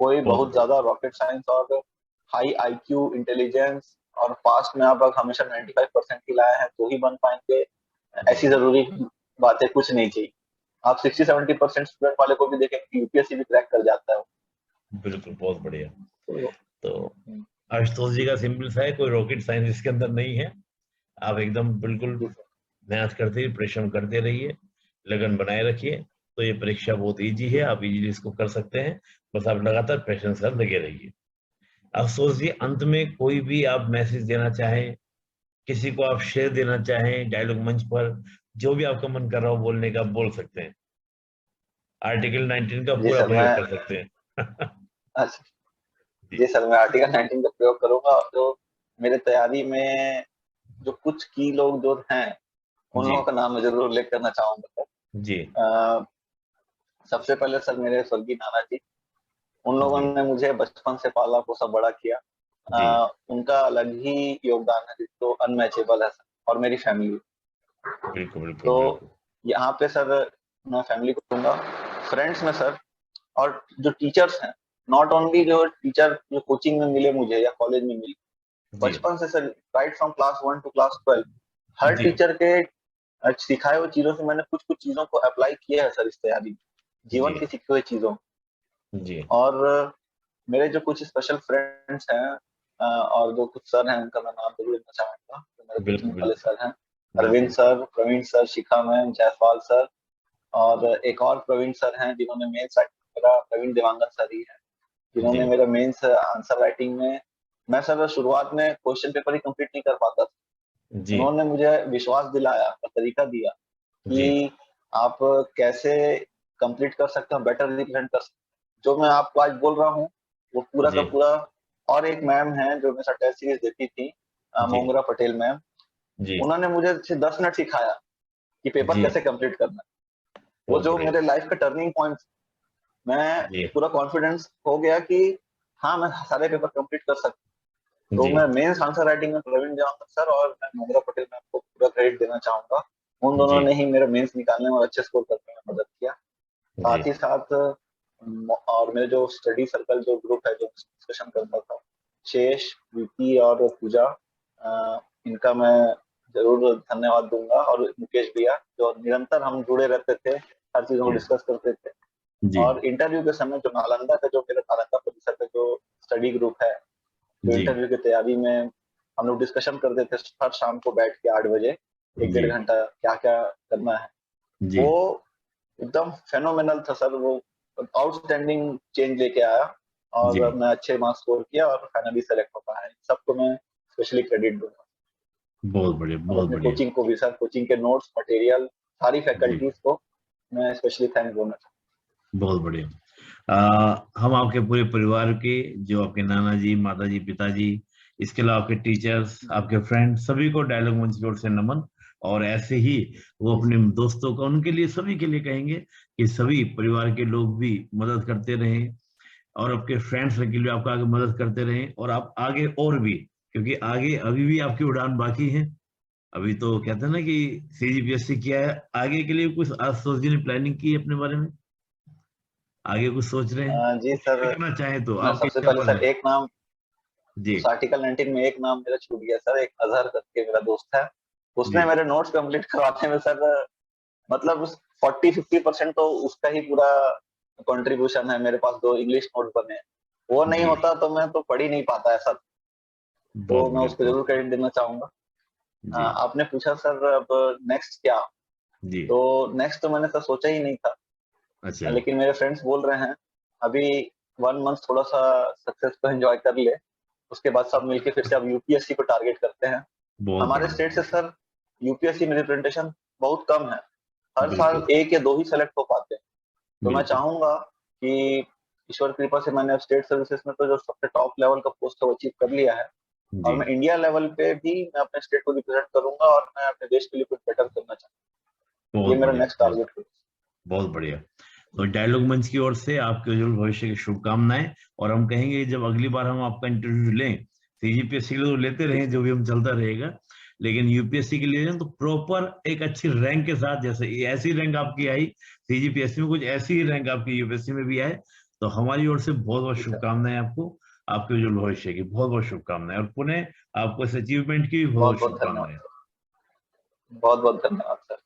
कोई बहुत बहुत बढ़िया। ज्यादा रॉकेट साइंस और हाई आईक्यू इंटेलिजेंस और पास्ट में आप अगर हमेशा 95% ही लाए हैं तो ही बन पाएंगे, जी ऐसी जरूरी बातें कुछ नहीं चाहिए। आप 60-70% स्टूडेंट वाले को भी देखें, यूपीएससी भी क्रैक कर जाता है। बिल्कुल बहुत बढ़िया। तो तो आशुतोष जी का सिंपल सा है, कोई रॉकेट साइंस इसके अंदर नहीं है। आप एकदम बिल्कुल जी सर। मेहनत करते रहिए, परिश्रम करते रहिए, लगन बनाए रखिए। तो ये परीक्षा बहुत इजी है, आप इजीली इसको कर सकते हैं। बस आप लगातार पेशेंस से लगे रहिए। अफसोस जी, अंत में कोई भी आप मैसेज देना चाहें, किसी को आप शेयर देना चाहें डायलॉग मंच पर, जो भी आपका मन कर रहा हो बोलने का, बोल सकते हैं। आर्टिकल 19 का जी पूरा सर मैं प्रयोग कर सकते हैं। अच्छा, जी जी सर मैं आर्टिकल 19 का प्रयोग करूंगा। जो मेरे तैयारी में जो कुछ की लोग जो हैं, उन जी लोगों का नाम मैं जरूर उल्लेख करना चाहूंगा जी सर। सबसे पहले सर मेरे स्वर्गीय नाना जी, उन लोगों जी ने मुझे बचपन से पाला पोसा बड़ा किया। जी। उनका अलग ही योगदान है जो अनमैचेबल है सर। और मेरी फैमिली, बिल्कुल बिल्कुल तो बिल्कुल। यहाँ पे सर मैं फैमिली को दूंगा। फ्रेंड्स में सर, और जो टीचर्स हैं, नॉट ओनली जो टीचर जो कोचिंग में मिले मुझे या कॉलेज में मिले, जी बचपन से sir, right from class 1 to class 12, हर जी टीचर के सिखाए हुए चीजों से मैंने कुछ कुछ चीजों को अप्लाई किया है सर इस तैयारी में, जीवन की सीखी हुई चीजों। जी और मेरे जो कुछ स्पेशल फ्रेंड्स हैं और जो कुछ सर हैं उनका मैं नाम जरूर लेना चाहूंगा, जो मेरे बिल्कुल कोचिंग वाले बिल्कुल सर हैं। अरविंद बिल्कुल। सर, प्रवीण सर, शिखा मैम, जयसवाल सर, और एक और प्रवीण सर हैं जिन्होंने मेंस मेरा, प्रवीण देवांगन सर ही है जी जिन्होंने मेरा मेंस आंसर राइटिंग में, मैं सर शुरुआत में क्वेश्चन पेपर ही कंप्लीट नहीं कर पाता था, जी उन्होंने मुझे विश्वास दिलाया और तरीका दिया जी कि आप कैसे कंप्लीट कर सकते हो, बेटर रिप्रेजेंट कर सकते हो। जो मैं आपको आज बोल रहा हूँ वो पूरा का जी पूरा। और एक मैम है जो मेरे साथ टेस्ट सीरीज देती थी, जी मोंगरा पटेल मैम, जी उन्होंने मुझे 10 मिनट सिखाया कि पेपर जी कैसे कंप्लीट करना है। वो बहुत जो बढ़िया। मेरे लाइफ का टर्निंग पॉइंट, मैं जी पूरा कॉन्फिडेंस हो गया कि हाँ मैं सारे पेपर कंप्लीट कर सकता हूँ। तो जी मैं मेंस आंसर राइटिंग में प्रवीण देवांगन सर और मैं मोगरा पटेल मैम को पूरा क्रेडिट देना चाहूंगा। उन दोनों जी ने ही मेरे मेंस निकालने में और अच्छे स्कोर करने में मदद किया। जी साथ ही साथ और मेरे जो स्टडी सर्कल जो ग्रुप है जो डिस्कशन करता था, शेष, विकी और पूजा, इनका मैं जरूर धन्यवाद दूंगा, और मुकेश भैया जो निरंतर हम जुड़े रहते थे, हर चीजों को जी डिस्कस करते थे। जी और इंटरव्यू के समय जो नालंदा का जो मेरा नालंदा परिसर का जो स्टडी ग्रुप है, जो जी इंटरव्यू की तैयारी में हम लोग डिस्कशन करते थे हर शाम को बैठ के 8 बजे, एक जी डेढ़ घंटा क्या क्या करना है, जी वो एकदम फेनोमेनल था सर। वो आउटस्टैंडिंग चेंज लेके आया जी और मैं अच्छे मार्क्स स्कोर किया और फाइनली सेलेक्ट हो पाया। सबको मैं स्पेशली क्रेडिट दूंगा, बहुत बढ़िया और बहुत अपने बढ़िया। कोचिंग को भी सर, कोचिंग के नोट्स मटेरियल सारी जी फैकल्टीज को मैं स्पेशली थैंक बोलना चाहूँगा। बहुत बढ़िया। हम आपके पूरे परिवार के, जो आपके नाना जी, माता जी, पिताजी, इसके अलावा आपके टीचर्स, जी आपके फ्रेंड, सभी को डायलॉग मंच की ओर से नमन। और ऐसे ही वो जी अपने दोस्तों को, उनके लिए, सभी के लिए कहेंगे कि सभी परिवार के लोग भी मदद करते रहें, और आपके फ्रेंड्स के लिए आपका आगे मदद करते रहें, और आप आगे और भी, क्योंकि आगे अभी भी आपकी उड़ान बाकी है। अभी तो कहते हैं ना कि सीजीपीएससी किया है, आगे के लिए कुछ आज सोचने की प्लानिंग की है अपने बारे में, आगे कुछ सोच रहे हैं, जी कुछ सर, करना चाहें तो मैं आपकी सबसे क्या पहले पल सर है। एक नाम, जी उस आर्टिकल 19 में एक नाम मेरा छूट गया सर, एक अजहर करके मेरा दोस्त है, जी उसने मेरे नोट्स कंप्लीट करवाने में सर, मतलब 40-50% तो उसका ही पूरा कंट्रीब्यूशन है। मेरे पास 2 इंग्लिश नोट बने हैं, वो नहीं जी होता तो मैं तो पढ़ ही नहीं पाता ऐसा। बहुत तो मैं बढ़िया उसको जरूर बहुत। क्रेडिट देना चाहूंगा। जी आपने पूछा सर अब नेक्स्ट क्या, जी तो नेक्स्ट तो मैंने सर सोचा ही नहीं था, अच्छा लेकिन मेरे फ्रेंड्स बोल रहे हैं अभी 1 मंथ थोड़ा सा सक्सेस को एंजॉय कर ले, उसके बाद सब मिलके फिर से अब यूपीएससी को टारगेट करते हैं। बहुत हमारे बढ़िया स्टेट से सर यूपीएससी में रिप्रेजेंटेशन बहुत कम है, हर साल बिल्कुल 1 या 2 ही सेलेक्ट हो पाते हैं। तो मैं बिल्कुल चाहूंगा कि ईश्वर कृपा से मैंने स्टेट सर्विसेज में तो जो सबसे टॉप लेवल का पोस्ट है वो अचीव कर लिया है, और जी मैं इंडिया लेवल पे भी मैं अपने स्टेट को रिप्रेजेंट करूंगा और मैं अपने देश के लिए कुछ बेटर करना चाहूंगा। ये बहुत मेरा बढ़िया नेक्स्ट टारगेट है। बहुत बढ़िया। तो डायलॉग मंच की ओर से आपके उज्जवल भविष्य की शुभकामनाएं। और हम कहेंगे जब अगली बार हम आपका इंटरव्यू लें, सीजीपीएससी के लिए तो लेते जी रहें, सर, जो भी हम चलता रहेगा, लेकिन यूपीएससी के लिए लें तो प्रॉपर एक अच्छी रैंक के साथ, जैसे ये ऐसी रैंक आपकी आई सीजीपीएससी में, कुछ ऐसी ही रैंक आपकी यूपीएससी में भी आए। तो हमारी ओर से बहुत बहुत जी सर, शुभकामनाएं आपको, आपके उज्जवल भविष्य की बहुत बहुत शुभकामनाएं, और पुनः आपको इस अचीवमेंट की भी बहुत बहुत बहुत बहुत शुभकामनाएं। धन्यवाद, बहुत बहुत धन्यवाद सर।